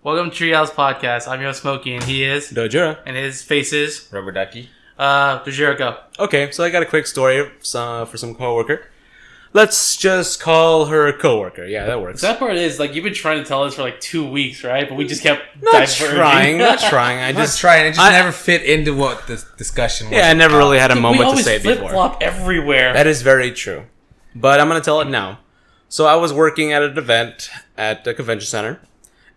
Welcome to DaTreeHouse Podcast. I'm your host, Smokey, and he is... Dojira. And his face is... Rubber Ducky. Dojira, go. Okay, so I got a quick story for some coworker. Let's just call her a coworker. Yeah, that works. So that part is, like, you've been trying to tell us for, like, 2 weeks, right? But we just kept Not diverging. trying. It just never fit into what the discussion was. Yeah, I never really had a moment to say it We always before. flip-flop everywhere. That is very true. But I'm going to tell it now. So I was working at an event at the convention center,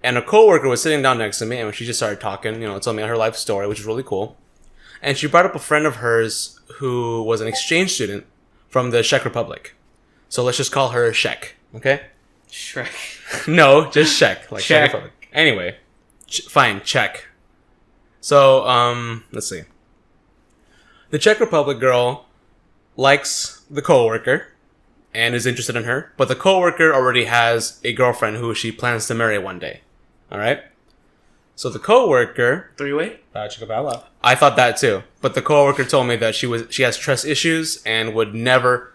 and a coworker was sitting down next to me, and she just started talking, telling me her life story, which is really cool. And she brought up a friend of hers who was an exchange student from the Czech Republic. So let's just call her Czech, okay? Shrek. No, just Czech. Like Czech. Czech Republic. Anyway, fine, Czech. So, let's see. The Czech Republic girl likes the coworker and is interested in her, but the coworker already has a girlfriend who she plans to marry one day. All right? So the coworker... Three-way? I thought that too. But the coworker told me that she has trust issues and would never,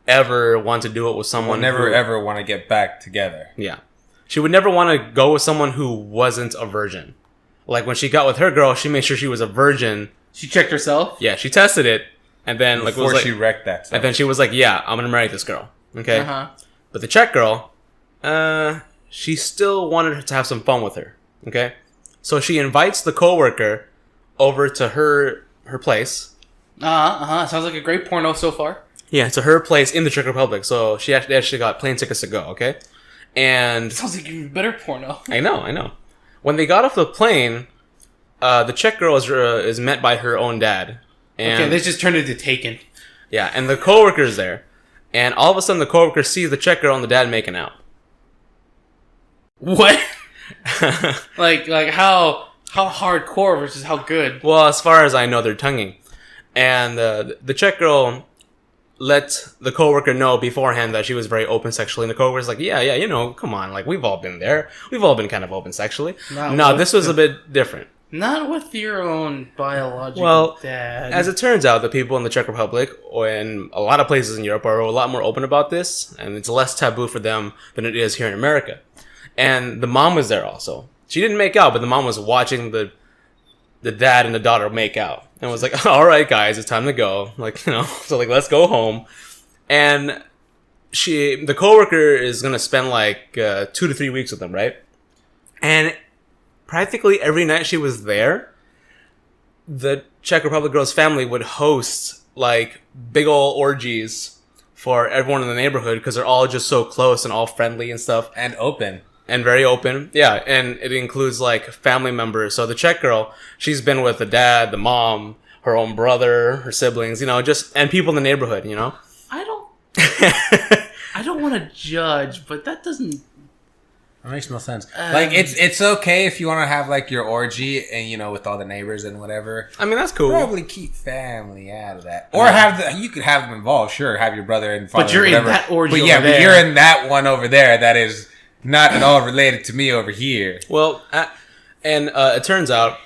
ever want to do it with someone ever want to get back together. Yeah. She would never want to go with someone who wasn't a virgin. Like when she got with her girl, she made sure she was a virgin. She checked herself? Yeah, she tested it. And then Before she wrecked that stuff. And then she was like, yeah, I'm going to marry this girl. Okay? Uh-huh. But the Czech girl, she still wanted to have some fun with her. Okay? So she invites the coworker over to her place. Sounds like a great porno so far. Yeah, to her place in the Czech Republic. So she actually got plane tickets to go, okay? And... Sounds like even better porno. I know. When they got off the plane, the Czech girl is met by her own dad. And, okay, this just turned into Taken. Yeah, and the coworker's there. And all of a sudden, the coworker sees the Czech girl and the dad making out. What? like how hardcore versus how good? Well, as far as I know, they're tonguing. And the Czech girl let the coworker know beforehand that she was very open sexually. And the coworker's like, yeah, come on. Like, we've all been there. We've all been kind of open sexually. No, this was a bit different. Not with your own biological dad. As it turns out, the people in the Czech Republic and a lot of places in Europe are a lot more open about this, and it's less taboo for them than it is here in America. And the mom was there also. She didn't make out, but the mom was watching the dad and the daughter make out. And was like, all right, guys, it's time to go. So let's go home. And the coworker is going to spend 2 to 3 weeks with them, right? And practically every night she was there, the Czech Republic girl's family would host big ol' orgies for everyone in the neighborhood because they're all just so close and all friendly and stuff. And open. And very open. Yeah, and it includes family members. So the Czech girl, she's been with the dad, the mom, her own brother, her siblings, and people in the neighborhood, I don't want to judge, but that doesn't... That makes no sense. It's okay if you want to have your orgy and with all the neighbors and whatever. I mean, that's cool. Probably keep family out of that, or you could have them involved. Sure, have your brother and father. But you're in that orgy. But but you're in that one over there. That is not at all related to me over here. Well, it turns out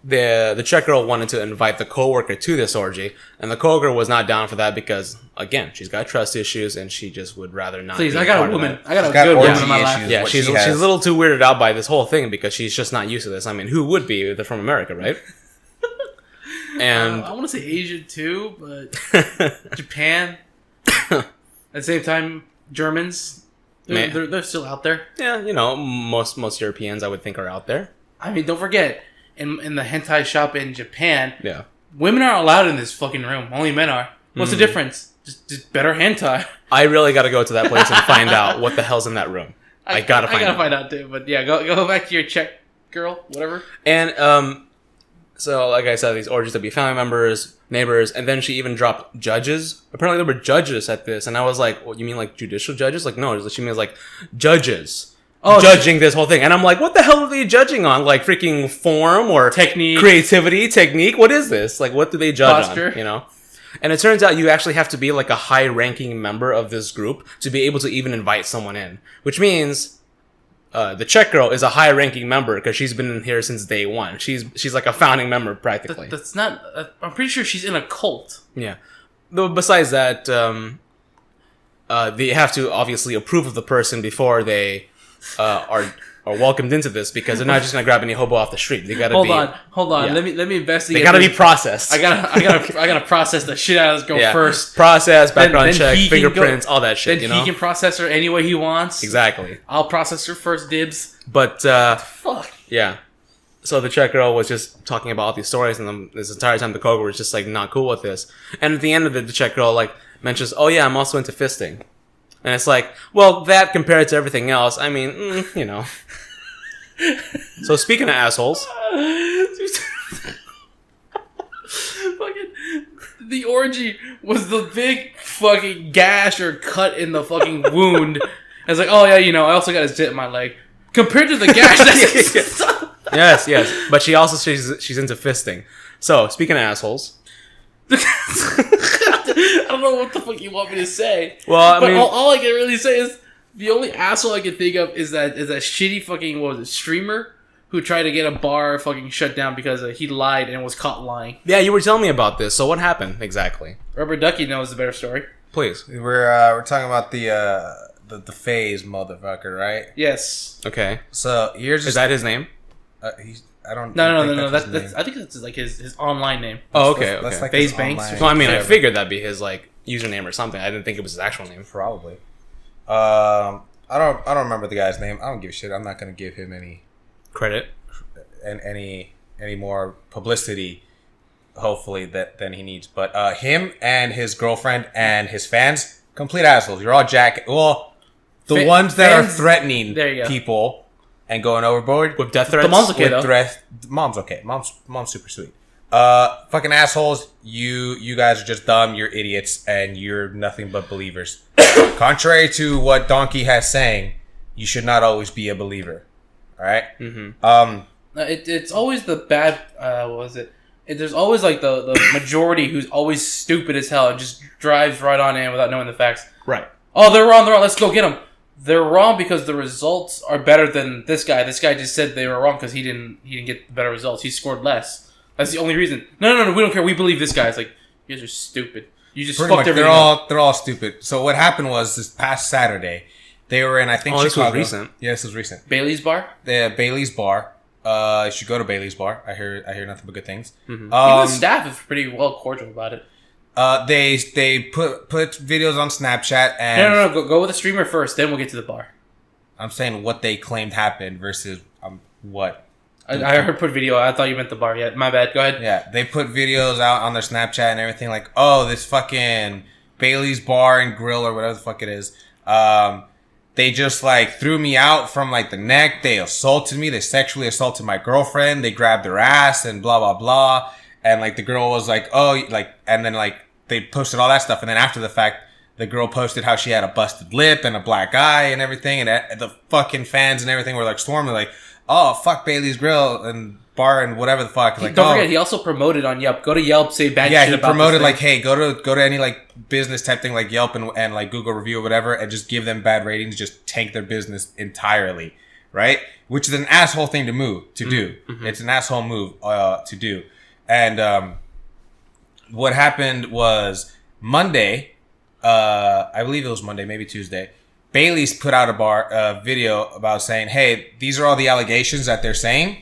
the Czech girl wanted to invite the coworker to this orgy, and the coworker was not down for that because, again, she's got trust issues and she just would rather not. Please, be I got part a woman. of that. I got a good woman in my life. issues. Yeah, she's a little too weirded out by this whole thing because she's just not used to this. I mean, who would be? They're from America, right? And I want to say Asia too, but Japan. At the same time, Germans. They're still out there. Yeah, most Europeans I would think are out there. I mean, don't forget, in the hentai shop in Japan, Yeah. women aren't allowed in this fucking room. Only men are. What's the difference? Just better hentai. I really got to go to that place and find out what the hell's in that room. I gotta find out too. But yeah, go back to your Czech girl, whatever. And so like I said, these orgies would be family members, neighbors, and then she even dropped judges. Apparently there were judges at this, and I was like, "What, you mean judicial judges?" No, she means judges. Judging this whole thing. And I'm like, what the hell are they judging on? Freaking form or technique, creativity, technique? What is this? What do they judge Posture. on? And it turns out you actually have to be a high-ranking member of this group to be able to even invite someone in. Which means the Czech girl is a high-ranking member because she's been in here since day one. She's like a founding member practically. That's not... I'm pretty sure she's in a cult. Yeah. Though besides that, they have to obviously approve of the person before they are welcomed into this because they're not just gonna grab any hobo off the street. They gotta hold on. Yeah. Let me investigate. They gotta be processed. I gotta process the shit out of this girl first. Process, background Then check, fingerprints, all that shit. Then he can process her any way he wants. Exactly. I'll process her first, dibs. But fuck. Yeah. So the Czech girl was just talking about all these stories, and then this entire time the Coker was just like not cool with this. And at the end of it, the Czech girl like mentions, "Oh yeah, I'm also into fisting." And it's like, well, that compared to everything else, I mean, you know. So speaking of assholes, fucking the orgy was the big fucking gash or cut in the fucking wound. I was like, oh yeah, you know, I also got a zit in my leg. Compared to the gash, that's yes. But she's into fisting. So speaking of assholes. I don't know what the fuck you want me to say. Well, I mean, all I can really say is the only asshole I can think of is that shitty fucking streamer who tried to get a bar fucking shut down because he lied and was caught lying. Yeah, you were telling me about this. So what happened exactly? Rubber Ducky knows the better story. Please. We're talking about the Phase motherfucker, right? Yes. Okay. So here's is that his name? I don't. No. That's I think that's like his online name. Oh, okay. That's like Phase his Banks. online- So I mean, I figured that'd be his like username or something. I didn't think it was his actual name. Probably. I don't remember the guy's name. I don't give a shit. I'm not gonna give him any Credit. and any more publicity. Hopefully than he needs. But him and his girlfriend and his fans, complete assholes. You're all the ones that are threatening people and going overboard with death threats. The mom's okay though. Mom's okay. Mom's super sweet. Fucking assholes. You guys are just dumb. You're idiots, and you're nothing but believers. Contrary to what Donkey has saying, you should not always be a believer. All right. Mm-hmm. It's always the bad. What was it? There's always like the majority who's always stupid as hell and just drives right on in without knowing the facts. Right. Oh, they're wrong. Let's go get them. They're wrong because the results are better than this guy. This guy just said they were wrong because he didn't get better results. He scored less. That's the only reason. No. We don't care. We believe this guy. It's like, you guys are stupid. You just Pretty fucked much, everything up. they're all stupid. So what happened was this past Saturday, they were in, I think, Chicago. This was recent. Yeah, this was recent. Bailey's Bar? Bailey's Bar. You should go to Bailey's Bar. I hear nothing but good things. Mm-hmm. Even the staff is pretty well cordial about it. They put videos on Snapchat and No. Go with the streamer first, then we'll get to the bar. I'm saying what they claimed happened versus what. I heard put video. I thought you meant the bar. Yeah, my bad. Go ahead. Yeah, they put videos out on their Snapchat and everything like, oh, this fucking Bailey's Bar and Grill or whatever the fuck it is. They just like threw me out from like the neck. They assaulted me. They sexually assaulted my girlfriend. They grabbed her ass and blah, blah, blah. And like the girl was like, oh, like, and then like they posted all that stuff. And then after the fact, the girl posted how she had a busted lip and a black eye and everything. And the fucking fans and everything were like storming like, oh, fuck Bailey's Grill and Bar and whatever the fuck. Like, don't forget, he also promoted on Yelp. Go to Yelp, say bad shit about this. Yeah, he promoted like, hey, go to any like business type thing like Yelp and like Google review or whatever, and just give them bad ratings, just tank their business entirely, right? Which is an asshole thing to do. Mm-hmm. It's an asshole move to do. And what happened was Monday, I believe it was Monday, maybe Tuesday. Bailey's put out a video about saying, hey, these are all the allegations that they're saying.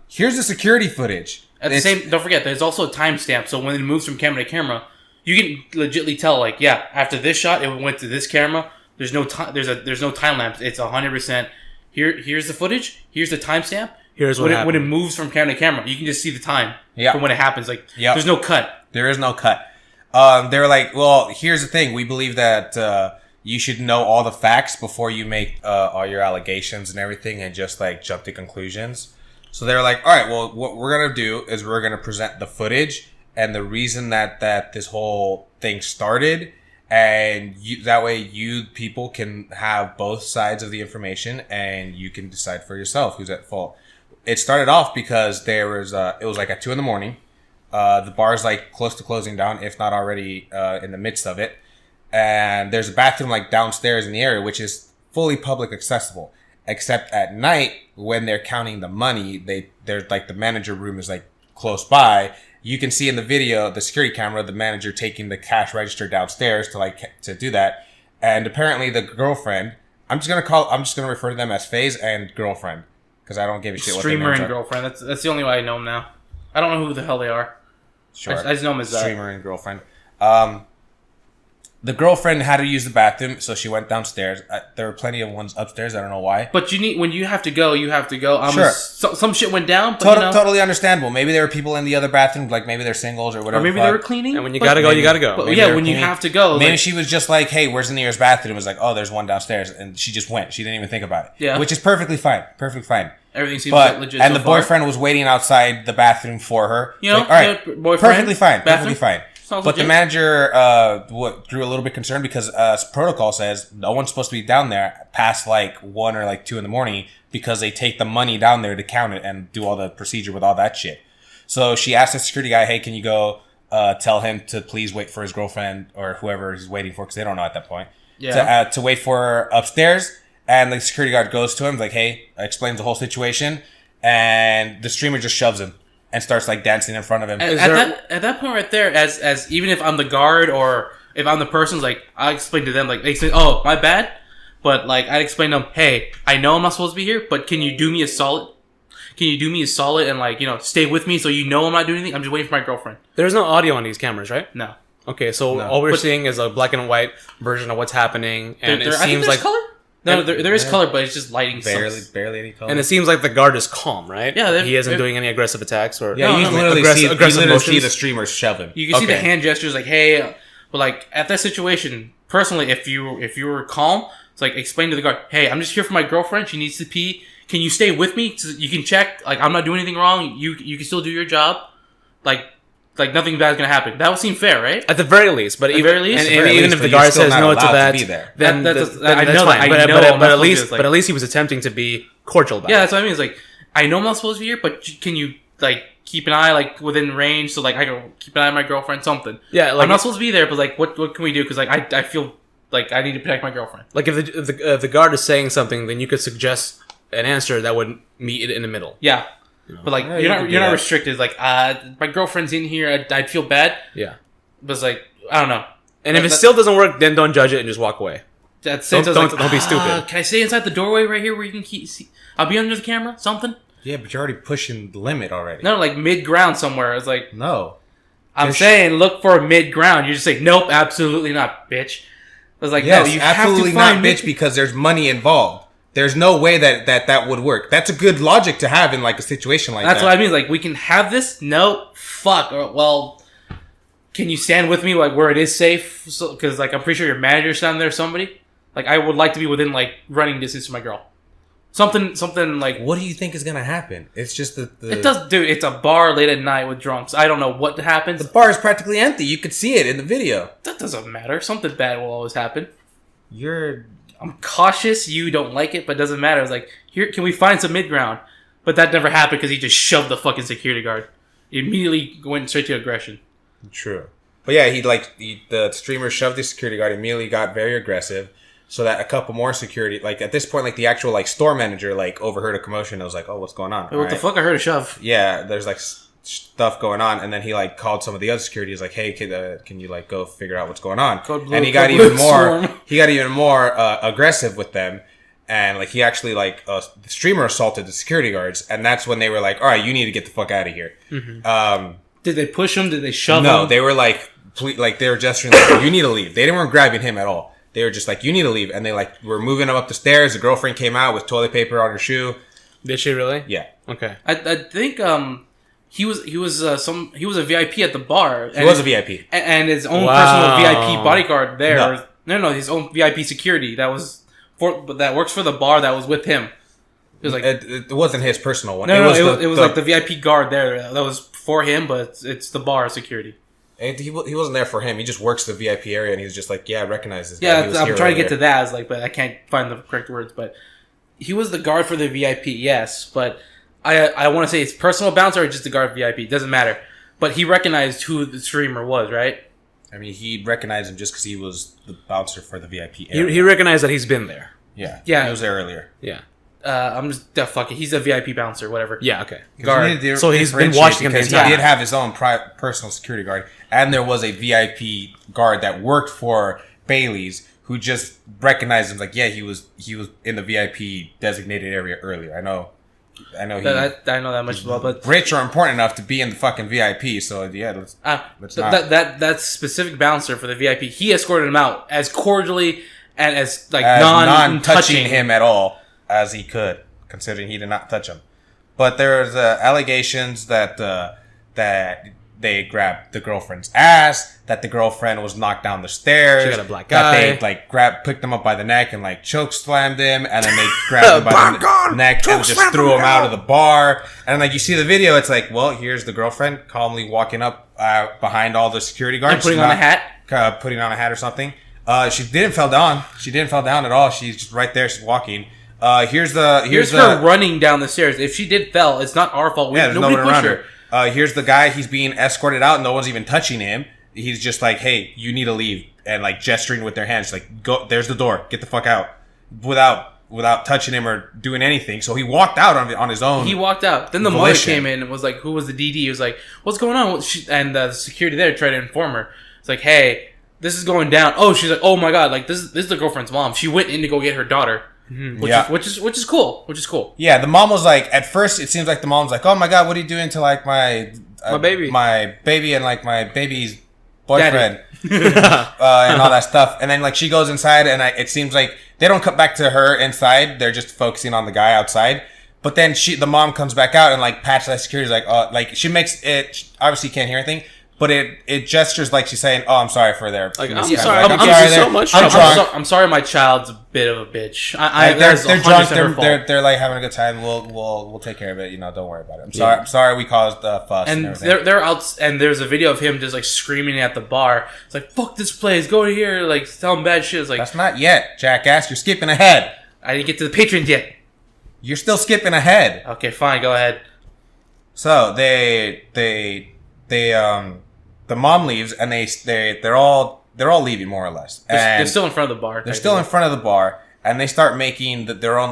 Here's the security footage. Don't forget, there's also a timestamp. So when it moves from camera to camera, you can legitimately tell, like, yeah, after this shot, it went to this camera. There's no time. There's no time lapse. It's 100%. Here's the footage. Here's the timestamp. Here's what happened. When it moves from camera to camera, you can just see the time from when it happens. Like, there's no cut. There is no cut. They were like, well, here's the thing. We believe that you should know all the facts before you make all your allegations and everything, and just like jump to conclusions. So they were like, all right, well, what we're going to do is we're going to present the footage and the reason that this whole thing started. And that way you people can have both sides of the information and you can decide for yourself who's at fault. It started off because it was like at 2 a.m. The bar's like close to closing down, if not already in the midst of it. And there's a bathroom like downstairs in the area, which is fully public accessible. Except at night, when they're counting the money, they're like the manager room is like close by. You can see in the video, the security camera, the manager taking the cash register downstairs to do that. And apparently the girlfriend, I'm just gonna refer to them as Phase and girlfriend because I don't give a shit what their Streamer names and are. girlfriend. That's the only way I know them now. I don't know who the hell they are. Sure. I just know them as Streamer and girlfriend. The girlfriend had to use the bathroom, so she went downstairs. There were plenty of ones upstairs. I don't know why. But when you have to go, you have to go. Sure. Some shit went down. But Totally understandable. Maybe there were people in the other bathroom, like maybe they're singles or whatever. Or maybe they were cleaning. And when you gotta go, you gotta go. But Maybe yeah, they were when you cleaning. have to go. Maybe like, she was just like, hey, where's the nearest bathroom? It was like, oh, there's one downstairs. And she just went. She didn't even think about it. Yeah. Which is perfectly fine. Perfectly fine. everything seems But, legit and so the far. boyfriend was waiting outside the bathroom for her. You know, like, all right, boyfriend, perfectly fine. bathroom? Perfectly fine. Sounds But the legit. manager grew a little bit concerned because protocol says no one's supposed to be down there past like 1 or like 2 in the morning because they take the money down there to count it and do all the procedure with all that shit. So she asked the security guy, hey, can you go tell him to please wait for his girlfriend or whoever he's waiting for because they don't know at that point. Yeah. To wait for her upstairs. And the security guard goes to him like, hey, explains the whole situation. And the streamer just shoves him and starts like dancing in front of him. At that point right there, as even if I'm the guard or if I'm the person, like I explain to them, like they say, "Oh, my bad," but like I explain to them, "Hey, I know I'm not supposed to be here, but can you do me a solid? Can you do me a solid and like stay with me so you know I'm not doing anything? I'm just waiting for my girlfriend." There's no audio on these cameras, right? No. Okay, so No. all we're seeing is a black and white version of what's happening, and it I think seems there's like color. No, there is color, but it's just lighting. barely any color. and it seems like the guard is calm, right? Yeah, he isn't doing any aggressive attacks or Yeah, you no, literally see aggressive motions. the streamer shove him. You can see the Okay. hand gestures, like "Hey," but like at that situation, personally, if you were calm, it's like explain to the guard, "Hey, I'm just here for my girlfriend. She needs to pee. Can you stay with me so you can check? Like I'm not doing anything wrong. You can still do your job. Like nothing bad's gonna happen." That would seem fair, right? At the very least, but At the even, very least? and At the very even least, if but the you're guard still says not no to allowed to that, be there. then I that's know that. fine. I But, know but, I'm but not at least, supposed to, but at least he was attempting to be cordial about Yeah, it. that's what I mean. It's like I know I'm not supposed to be here, but can you like keep an eye like within range so like I can keep an eye on my girlfriend? Something. Yeah, like I'm not supposed to be there, but like what can we do? Because like I feel like I need to protect my girlfriend. like if the guard is saying something, then you could suggest an answer that would meet it in the middle. Yeah. But like Yeah, you could do you're not that. restricted. Like my girlfriend's in here. I'd feel bad. Yeah, But it's like I don't know. and if it still doesn't work, then don't judge it and just walk away. That's Don't be stupid. Can I stay inside the doorway right here where you can see? I'll be under the camera. Something. Yeah, but you're already pushing the limit already. No, like mid ground somewhere. It's like No. I'm Just- saying, look for a mid ground. You just say, nope, absolutely not, bitch. I was like, Yes, no, you absolutely have to find not, bitch, because there's money involved. There's no way that would work. That's a good logic to have in like a situation like That's that. what I mean. Like, we can have this. No, fuck. Or, well, can you stand with me like where it is safe? Because like I'm pretty sure your manager's down there. Somebody. Like I would like to be within like running distance to my girl. Something like. What do you think is gonna happen? It's just the It does, dude. It's a bar late at night with drunks. I don't know what happens. the bar is practically empty. You could see it in the video. That doesn't matter. Something bad will always happen. You're I'm cautious. You don't like it, but it doesn't matter. It's like, here, can we find some mid ground? But that never happened because he just shoved the fucking security guard. He immediately went straight to aggression. true. But yeah, the streamer shoved the security guard, immediately got very aggressive, so that a couple more security, like at this point, like the actual like store manager like overheard a commotion and was like, oh, what's going on? Wait, what the fuck? I heard a shove. Yeah, there's like stuff going on, and then he like called some of the other security. He's like, hey, can you like go figure out what's going on? Code blue, And he got code blue even more storm. aggressive with them, and like he actually like the streamer assaulted the security guards, and that's when they were like, all right, you need to get the fuck out of here. Did they push him? Did they shove No, him? they were like they were gesturing like, you need to leave. They weren't grabbing him at all. They were just like, you need to leave, and they like were moving him up the stairs. The girlfriend came out with toilet paper on her shoe. Did she really? Yeah, Okay. I think he was a VIP at the bar. he was a VIP. and his own Wow. personal VIP bodyguard there. No. No, his own VIP security that works for the bar that was with him. It was like It wasn't his personal one. it was like the VIP guard there that was for him, but it's the bar security. He wasn't there for him. He just works the VIP area, and he's just like, yeah, I recognize this guy. He Yeah, was I'm here trying to get to earlier. that. It's like, but I can't find the correct words. But he was the guard for the VIP, yes. But I want to say it's personal bouncer or just the guard VIP. It doesn't matter. But he recognized who the streamer was, right? I mean, he recognized him just because he was the bouncer for the VIP area. He recognized that he's been there. Yeah, Yeah. he was there earlier. Yeah. I'm just fuck it. He's a VIP bouncer, whatever. Yeah. Okay. Guard. So he's been watching him the because entire he did time. have his own personal security guard, and there was a VIP guard that worked for Bailey's who just recognized him. Like, yeah, he was in the VIP designated area earlier. I know. I know that much about, but rich or important enough to be in the fucking VIP. So yeah, let's not. That specific bouncer for the VIP, he escorted him out as cordially and as non-touching him at all as he could, considering he did not touch him. But there's allegations that they grabbed the girlfriend's ass, that the girlfriend was knocked down the stairs. She got a black guy. That they picked him up by the neck and choke slammed him, and then they grabbed him by the neck and just threw him out of the bar. And you see the video, it's like, well, here's the girlfriend calmly walking up behind all the security guards. And putting on a hat? Putting on a hat or something. She didn't fall down. She didn't fall down at all. She's just right there. She's walking. Here's her running down the stairs. If she did fell, it's not our fault. There's nobody around her. Here's the guy. He's being escorted out. No one's even touching him. He's just like, hey, you need to leave. And gesturing with their hands. Go, there's the door. Get the fuck out. Without touching him or doing anything. So he walked out on his own. He walked out. Then the mother came in and was like, who was the DD? He was like, what's going on? And the security there tried to inform her. It's like, hey, this is going down. Oh, she's like, oh my God. This is the girlfriend's mom. She went in to go get her daughter. Which is cool. Yeah, the mom was like, at first it seems like the mom's like, oh my God, what are you doing to my baby and my baby's boyfriend and all that stuff. And then she goes inside and it seems like they don't cut back to her inside. They're just focusing on the guy outside. But then the mom comes back out and pats that security she makes it, obviously can't hear anything. But it gestures like she's saying, "Oh, I'm sorry for their." I'm sorry so much. I'm sorry, my child's a bit of a bitch. They're drunk. They're having a good time. We'll take care of it. Don't worry about it. I'm sorry. We caused the fuss. And they're out. And there's a video of him just screaming at the bar. It's like, "Fuck this place! Go here!" Tell him bad shit. It's like, that's not yet, jackass. You're skipping ahead. I didn't get to the patrons yet. You're still skipping ahead. Okay, fine. Go ahead. So the mom leaves and they're all leaving more or less. They're still in front of the bar. They're still in front of the bar and they start making their own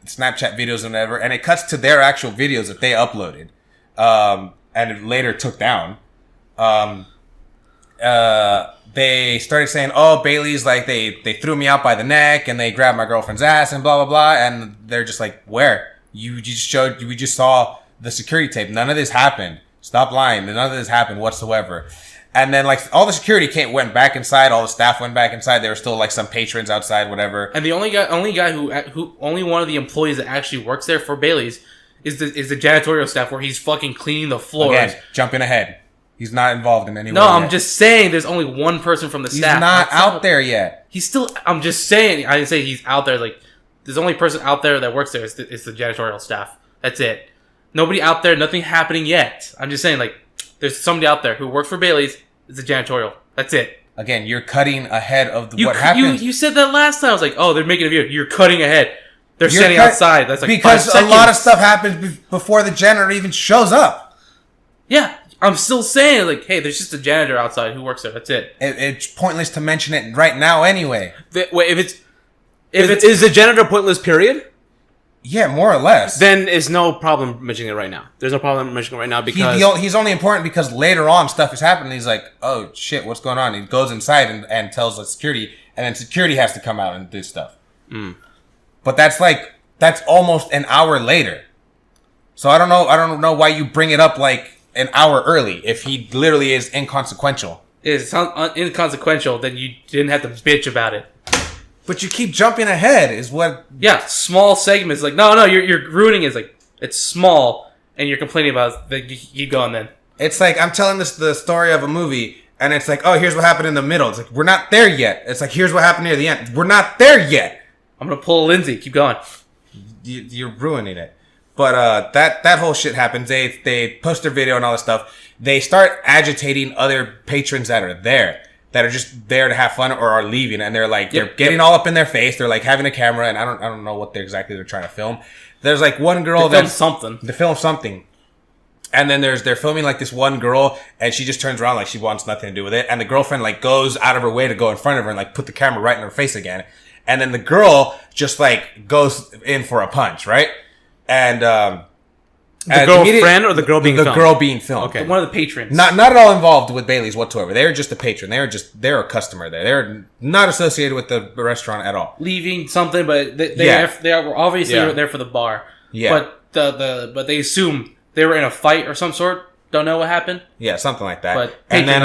Snapchat videos and whatever. And it cuts to their actual videos that they uploaded, and later took down. They started saying, "Oh, Bailey's they threw me out by the neck and they grabbed my girlfriend's ass and blah blah blah." And they're just like, "Where? We just saw the security tape. None of this happened. Stop lying. None of this happened whatsoever." And then all the security went back inside. All the staff went back inside. There were still some patrons outside, whatever. And the only guy who only one of the employees that actually works there for Bailey's is the janitorial staff, where he's fucking cleaning the floors. Again, jumping ahead. He's not involved in any way. No, I'm just saying there's only one person from the staff. He's not out there yet. He's still. I'm just saying. I didn't say he's out there. There's the only person out there that works there is the janitorial staff. That's it. Nobody out there, nothing happening yet. I'm just saying, there's somebody out there who works for Bailey's. It's a janitorial. That's it. Again, you're cutting ahead of what happened. You said that last time. I was like, oh, they're making a video. You're cutting ahead. They're standing outside. That's because a lot of stuff happens before the janitor even shows up. Yeah, I'm still saying, hey, there's just a janitor outside who works there. That's it. It's pointless to mention it right now anyway. Is the janitor pointless, period? Yeah, more or less. Then it's no problem mentioning it right now. There's no problem mentioning it right now because... He's only important because later on stuff is happening. He's like, oh, shit, what's going on? He goes inside and tells the security, and then security has to come out and do stuff. But that's almost an hour later. So I don't know why you bring it up an hour early if he literally is inconsequential. If it's inconsequential, then you didn't have to bitch about it. But you keep jumping ahead is what... Yeah, small segments. No, you're ruining it. It's small, and you're complaining about it. Keep going then. It's I'm telling the story of a movie, and it's oh, here's what happened in the middle. It's we're not there yet. It's here's what happened near the end. We're not there yet. I'm going to pull a Lindsay. Keep going. You're ruining it. But that whole shit happens. They post their video and all this stuff. They start agitating other patrons that are there. That are just there to have fun or are leaving, and they're they're getting all up in their face. They're having a camera, and I don't know what exactly they're trying to film. There's one girl that they film something, and then they're filming this one girl, and she just turns around she wants nothing to do with it, and the girlfriend goes out of her way to go in front of her and put the camera right in her face again, and then the girl just goes in for a punch, right? And The girlfriend or the girl being filmed? The girl being filmed. Okay. One of the patrons. Not at all involved with Bailey's whatsoever. They're just a patron. They're a customer there. They're not associated with the restaurant at all. Leaving something, but they were obviously there for the bar. Yeah. But they assume they were in a fight or some sort. Don't know what happened. Yeah, something like that. But and then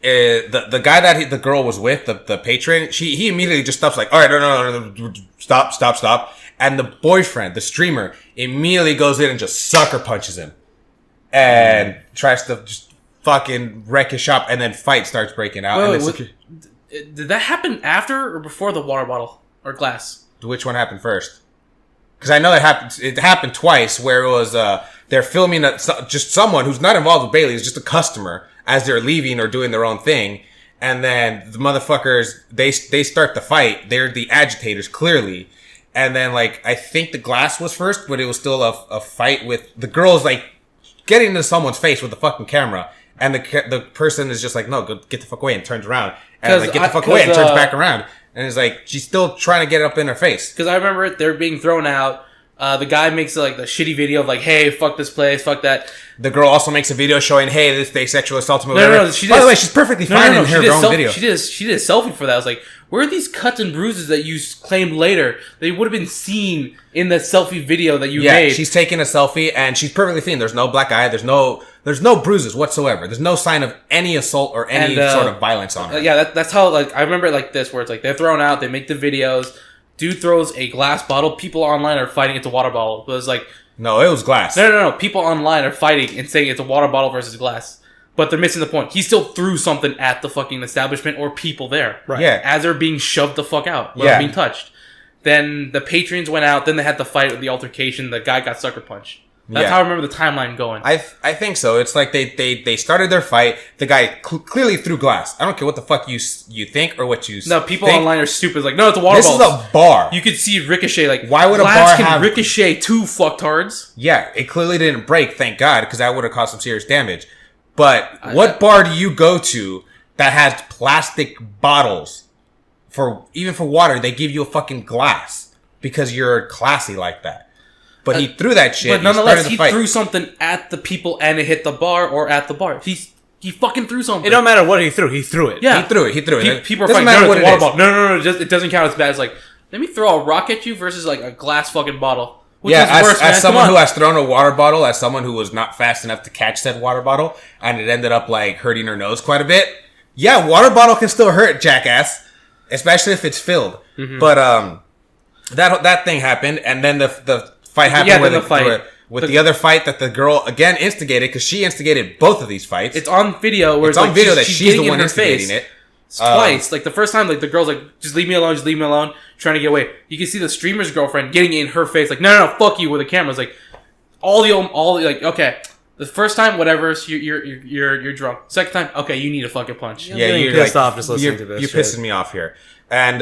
the guy that the girl was with, the patron, he immediately just stops like, all right, no, stop. And the boyfriend, the streamer, immediately goes in and just sucker punches him. And tries to just fucking wreck his shop, and then fight starts breaking out. Did that happen after or before the water bottle or glass? Which one happened first? Because I know it happened twice, where it was they're filming just someone who's not involved with Bailey's, just a customer, as they're leaving or doing their own thing. And then the motherfuckers, they start the fight. They're the agitators, clearly. And then, like, I think the glass was first, but it was still a fight with the girls, like, getting into someone's face with the fucking camera. And the person is just like, no, go get the fuck away, and turns around. And like, get the fuck away, and turns back around. And it's like, she's still trying to get it up in her face. Because I remember they're being thrown out. The guy makes like the shitty video of like, hey, fuck this place, fuck that. The girl also makes a video showing, hey, they sexual assaulted me. No, by the way, she's perfectly fine in her own video. She did a selfie for that. I was like, where are these cuts and bruises that you claimed later? They would have been seen in the selfie video that you made. Yeah, she's taking a selfie and she's perfectly clean. There's no black eye. There's no bruises whatsoever. There's no sign of any assault or any sort of violence on her. Yeah, that's how, like, I remember it like this, where it's like they're thrown out, they make the videos, dude throws a glass bottle, people online are fighting it's a water bottle. But it's like... No, it was glass. No. People online are fighting and saying it's a water bottle versus glass. But they're missing the point. He still threw something at the fucking establishment or people there. Right. Yeah. As they're being shoved the fuck out. Without being touched. Then the patrons went out. Then they had the fight with the altercation. The guy got sucker punched. That's how I remember the timeline going. I think so. It's like they started their fight. The guy clearly threw glass. I don't care what the fuck you think or what you No, people online are stupid. It's like, no, it's a water bottle. This is a bar. You could see ricochet. Like, why would a bar glass can have ricochet two fucktards? Yeah, it clearly didn't break, thank God, because that would have caused some serious damage. But what bar do you go to that has plastic bottles even for water? They give you a fucking glass because you're classy like that. But he threw that shit. But nonetheless, he threw something at the people and it hit the bar or at the bar. He fucking threw something. It don't matter what he threw it. Yeah. He threw it. People are fighting. No. It doesn't count as bad. It's like, let me throw a rock at you versus like a glass fucking bottle. Which is worse, as someone who has thrown a water bottle, as someone who was not fast enough to catch said water bottle, and it ended up like hurting her nose quite a bit. Yeah, water bottle can still hurt, jackass, especially if it's filled. Mm-hmm. But that thing happened, and then the fight happened with the other fight that the girl again instigated, because she instigated both of these fights. It's on video where it's on video that she's the one instigating it. Twice. Like the first time, like the girl's like, just leave me alone, trying to get away. You can see the streamer's girlfriend getting in her face, like, no, fuck you, with the camera. It's like, all like, okay, the first time, whatever, you're drunk. Second time, okay, you need a fucking punch. Yeah, you're pissed off just listening to this. You're pissing me off here. And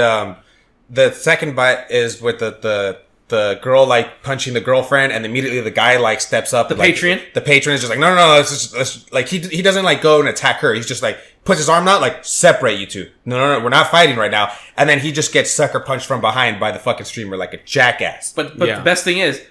the second bite is with the girl like punching the girlfriend, and immediately the guy like steps up. The patron is just like, no, let's like he doesn't like go and attack her. He's just like puts his arm out, like, separate you two. No, we're not fighting right now. And then he just gets sucker punched from behind by the fucking streamer like a jackass. But the best thing is,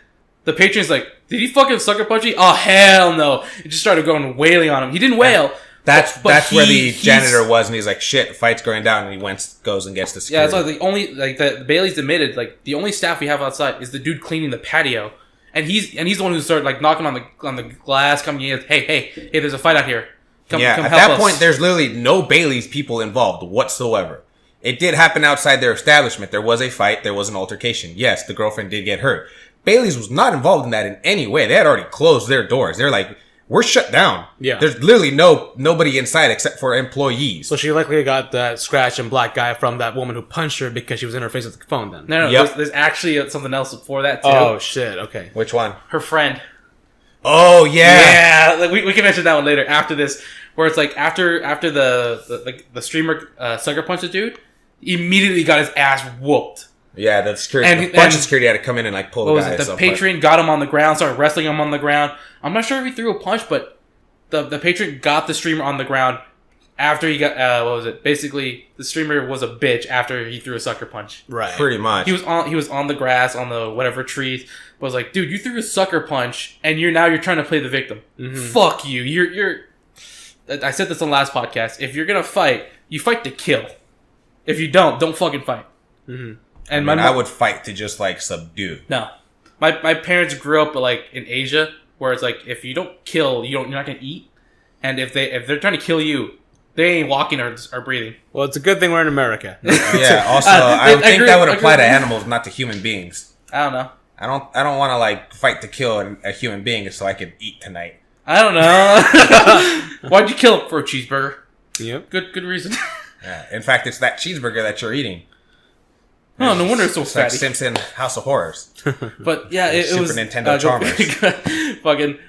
the patron's like, did he fucking sucker punch you? Oh hell no! It just started going wailing on him. He didn't wail. That's where the janitor was, and he's like, "Shit, the fight's going down." And he goes and gets the security. Yeah, it's like the Bailey's admitted, like the only staff we have outside is the dude cleaning the patio, and he's the one who started like knocking on the glass, coming in. Hey, there's a fight out here. Come at help that us. point, there's literally no Bailey's people involved whatsoever. It did happen outside their establishment. There was a fight. There was an altercation. Yes, the girlfriend did get hurt. Bailey's was not involved in that in any way. They had already closed their doors. They're like, we're shut down. Yeah. There's literally nobody inside except for employees. So she likely got that scratch and black eye from that woman who punched her because she was in her face with the phone then. No. Yep. There's actually something else before that too. Oh, shit. Okay. Which one? Her friend. Oh, yeah. Yeah. Like, we can mention that one later after this, where it's like after the streamer sucker punched the dude, immediately got his ass whooped. Yeah, the security, a bunch of security had to come in and like pull the guy. The patron got him on the ground, started wrestling him on the ground. I'm not sure if he threw a punch, but the patron got the streamer on the ground after he got Basically, the streamer was a bitch after he threw a sucker punch. Right, pretty much. He was on the grass on the whatever trees. was like, dude, you threw a sucker punch, and you're trying to play the victim. Mm-hmm. Fuck you. You're. I said this on the last podcast. If you're gonna fight, you fight to kill. If you don't fucking fight. Mm-hmm. And I would fight to just like subdue. No, my parents grew up like in Asia, where it's like if you don't kill, you're not gonna eat, and if they're trying to kill you, they ain't walking or breathing. Well, it's a good thing we're in America. Yeah. Also, I think that would apply to animals, not to human beings. I don't know. I don't want to like fight to kill a human being so I could eat tonight. I don't know. Why'd you kill him for a cheeseburger? Yep. Good reason. Yeah. In fact, it's that cheeseburger that you're eating. Oh, no wonder it's so fatty. Like Simpson House of Horrors. But yeah, it was Super Nintendo Charmers. Fucking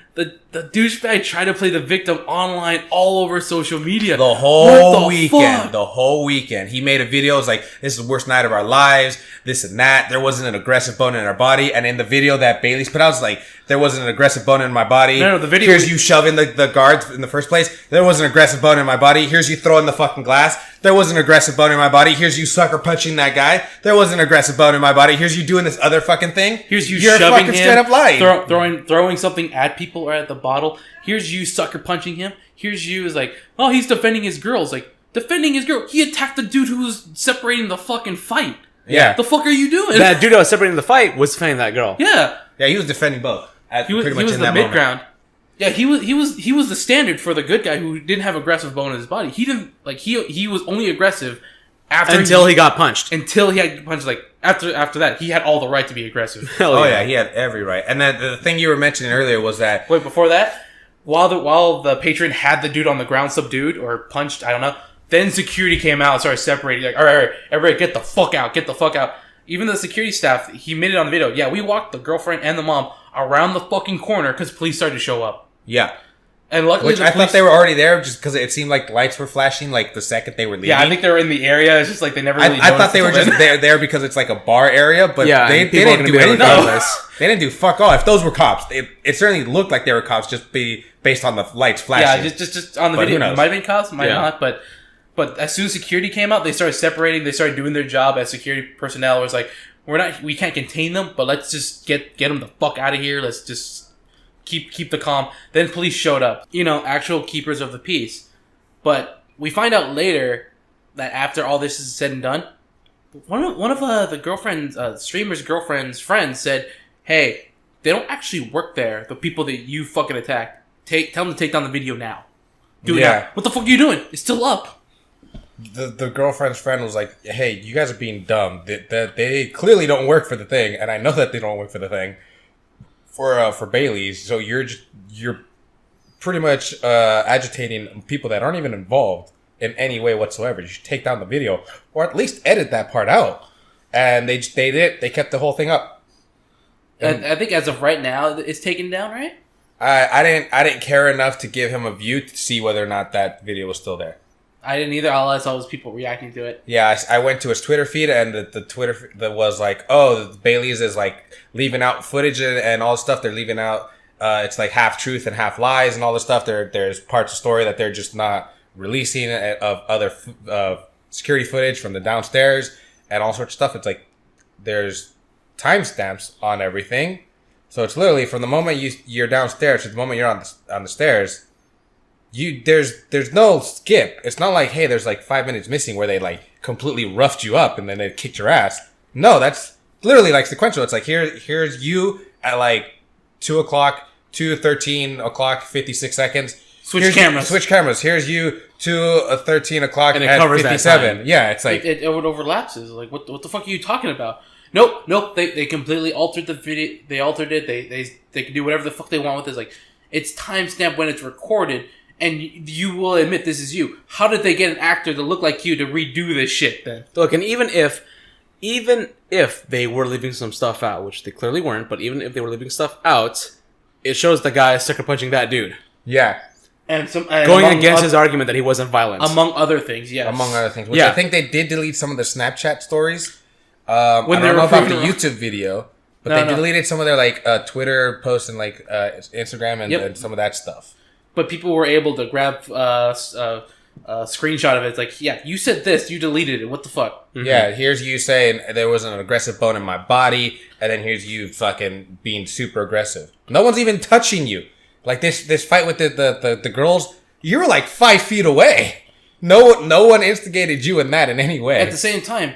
the douchebag tried to play the victim online all over social media. The whole weekend. He made a video. It was like, this is the worst night of our lives. This and that. There wasn't an aggressive bone in our body. And in the video that Bailey's put out, it's like, there wasn't an aggressive bone in my body. No, the video. Here's you shoving the guards in the first place. There wasn't an aggressive bone in my body. Here's you throwing the fucking glass. There wasn't an aggressive bone in my body. Here's you sucker punching that guy. There wasn't an aggressive bone in my body. Here's you doing this other fucking thing. Here's you You're shoving fucking him, straight up lying. throwing something at people or at the bottle. Here's you sucker punching him. Here's you is like, oh, he's defending his girls. Like, defending his girl. He attacked the dude who was separating the fucking fight. Yeah. The fuck are you doing? That dude that was separating the fight was defending that girl. Yeah. Yeah, he was defending both. He was the mid ground. Yeah, he was the standard for the good guy who didn't have aggressive bone in his body. He didn't like he was only aggressive until he got punched. Until he had punched. Like after that, he had all the right to be aggressive. Oh yeah, he had every right. And then the thing you were mentioning earlier was that before that, while the patron had the dude on the ground subdued or punched, I don't know. Then security came out and started separating. Like, all right, everybody, get the fuck out. Even the security staff, he made it on the video. Yeah, we walked the girlfriend and the mom around the fucking corner because police started to show up. Yeah. And luckily, I thought they were already there just because it seemed like lights were flashing like the second they were leaving. Yeah, I think they were in the area. It's just like they never really I thought they were just there because it's like a bar area, but they didn't do anything. They didn't do fuck all. If those were cops, it certainly looked like they were cops just based on the lights flashing. Yeah, just on the video. It might have been cops, might not, but as soon as security came out, they started separating. They started doing their job as security personnel. It was like, we can't contain them, but let's just get them the fuck out of here. Let's just keep the calm. Then police showed up. Actual keepers of the peace. But we find out later that after all this is said and done, one of the girlfriend's streamer's girlfriend's friends said, "Hey, they don't actually work there. The people that you fucking attacked. Tell them to take down the video now. Do it now. What the fuck are you doing? It's still up." The girlfriend's friend was like, "Hey, you guys are being dumb. They clearly don't work for the thing, and I know that they don't work for the thing for Bailey's. So you're pretty much agitating people that aren't even involved in any way whatsoever. You should take down the video, or at least edit that part out." And they did. They kept the whole thing up. And I think as of right now, it's taken down, right? I didn't care enough to give him a view to see whether or not that video was still there. I didn't either. All I saw was people reacting to it. Yeah, I went to his Twitter feed, and the Twitter that was like, "Oh, Bailey's is like leaving out footage and all this stuff. They're leaving out. It's like half truth and half lies and all this stuff. There's parts of the story that they're just not releasing of other security footage from the downstairs and all sorts of stuff. It's like there's timestamps on everything, so it's literally from the moment you're downstairs to the moment you're on the stairs." There's no skip. It's not like, hey, there's like 5 minutes missing where they like completely roughed you up and then they kicked your ass. No, that's literally like sequential. It's like here's you at like 2 o'clock, 13 o'clock, 56 seconds. Switch cameras. Here's you to 13 o'clock and at 57. Yeah, it's like it overlaps. It's like what the fuck are you talking about? Nope. They completely altered the video. They altered it. They can do whatever the fuck they want with it. It's like it's timestamped when it's recorded. And you will admit this is you. How did they get an actor to look like you to redo this shit then? Look, and even if they were leaving some stuff out, which they clearly weren't, but even if they were leaving stuff out, it shows the guy sucker punching that dude. Yeah. And going against his argument that he wasn't violent. Among other things, yes. Which I think they did delete some of the Snapchat stories. I don't know about the YouTube video, but they deleted some of their like Twitter posts and like Instagram and some of that stuff. But people were able to grab screenshot of it. It's like, yeah, you said this, you deleted it. What the fuck? Mm-hmm. Yeah, here's you saying there was an aggressive bone in my body, and then here's you fucking being super aggressive. No one's even touching you. Like this fight with the girls, you were like 5 feet away. No one instigated you in that in any way. At the same time,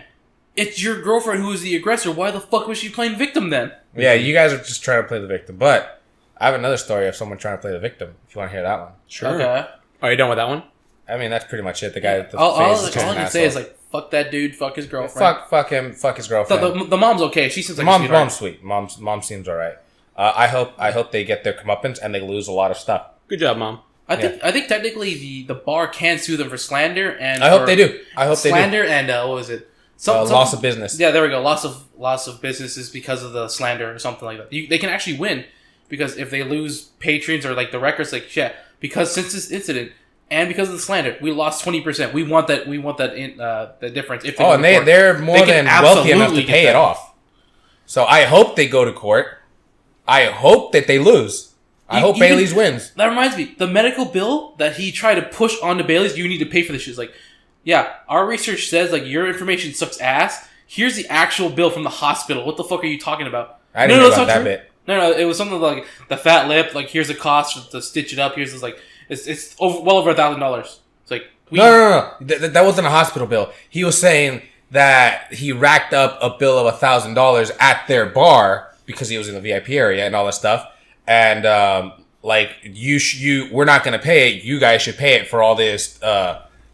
it's your girlfriend who is the aggressor. Why the fuck was she playing victim then? Yeah, you guys are just trying to play the victim. But I have another story of someone trying to play the victim. If you want to hear that one, Sure. Okay. Are you done with that one? I mean that's pretty much it. The guy with the All face. I can say is like, fuck that dude, fuck his girlfriend. fuck him, fuck his girlfriend. The mom's okay. She seems like a sweetheart. Mom's sweet. Mom seems alright. I hope they get their comeuppance and they lose a lot of stuff. Good job, Mom. I think technically the bar can sue them for slander and I hope they do. Slander and what was it? Loss of business. Yeah, there we go. Loss of businesses because of the slander or something like that. They can actually win because if they lose patrons or like the records, like shit. Because since this incident and because of the slander, we lost 20%. We want that. The difference. If they're more than wealthy enough to pay it off. So I hope they go to court. I hope that they lose. I hope Bailey's wins. That reminds me, the medical bill that he tried to push onto Bailey's, you need to pay for this shit. It's like, yeah, our research says like your information sucks ass. Here's the actual bill from the hospital. What the fuck are you talking about? I didn't know about that bit. No, it was something like the fat lip. Like here's the cost to stitch it up. Here's this like it's well over $1,000. It's like no. That wasn't a hospital bill. He was saying that he racked up a bill of $1,000 at their bar because he was in the VIP area and all that stuff. And like we're not gonna pay it. You guys should pay it for all this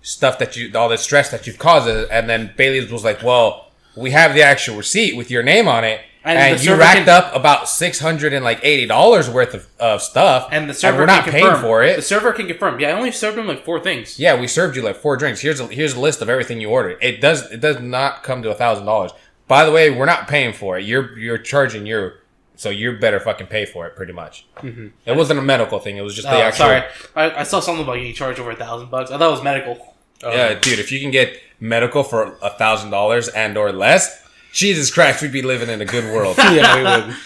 stuff all this stress that you've caused. And then Bailey's was like, well, we have the actual receipt with your name on it, and you racked up about $680 worth of stuff, and the server we're not paying for it. The server can confirm. Yeah, I only served him like 4 things. Yeah, we served you like 4 drinks. Here's a list of everything you ordered. It does not come to $1,000. By the way, we're not paying for it. You're charging so you better fucking pay for it, pretty much. Mm-hmm. It wasn't a medical thing. It was just the actual... Sorry. I saw something about you charge over $1,000. I thought it was medical. Yeah, dude, if you can get medical for $1,000 and or less, Jesus Christ, we'd be living in a good world. Yeah, we would.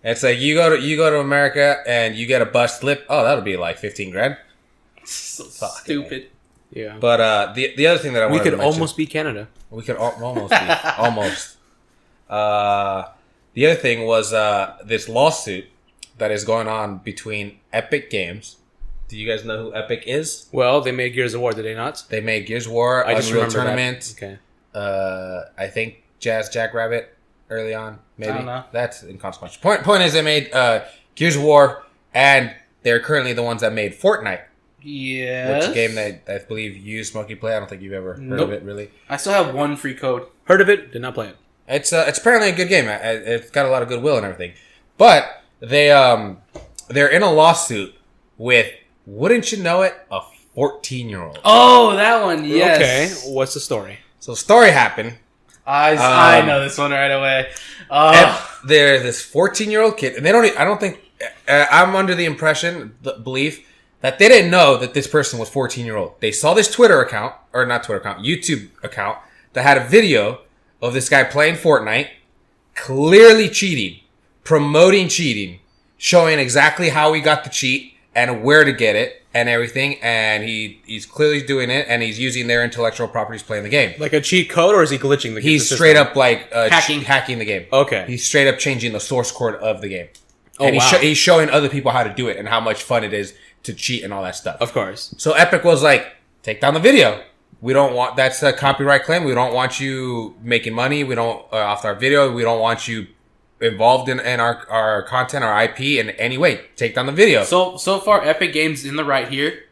It's like you go to America and you get a bust lip. Oh, that'll be like $15,000. So stupid. Yeah. But the other thing that I wanted to mention... We could almost be Canada. We could almost be. Almost. The other thing was this lawsuit that is going on between Epic Games. Do you guys know who Epic is? Well, they made Gears of War, did they not? They made Gears of War, I just remember Tournament. That. Okay. I think Jackrabbit early on, maybe. I don't know. That's inconsequential. Point is, they made Gears of War, and they're currently the ones that made Fortnite. Yes. Which game that I believe you, Smokey, play. I don't think you've ever heard of it, really. I still have 1 free code. Heard of it, did not play it. It's apparently a good game. It's got a lot of goodwill and everything. But they're in a lawsuit with, wouldn't you know it, a 14-year-old. Oh, that one, yes. Okay, what's the story? So story happened. I know this one right away. There's this 14-year-old kid, and I don't think, I'm under the belief that they didn't know that this person was 14-year-old. They saw this YouTube account that had a video of this guy playing Fortnite, clearly cheating, promoting cheating, showing exactly how he got the cheat and where to get it and everything. And he's clearly doing it, and he's using their intellectual properties playing the game. Like a cheat code, or is he glitching the game? He's straight up like hacking the game. Okay. He's straight up changing the source code of the game. Oh, and wow. He's showing other people how to do it and how much fun it is to cheat and all that stuff. Of course. So Epic was like, take down the video. We don't want, that's a copyright claim. We don't want you making money. We don't, off our video. We don't want you involved in our content, our IP in any way. Take down the video. So far, Epic Games in the right here.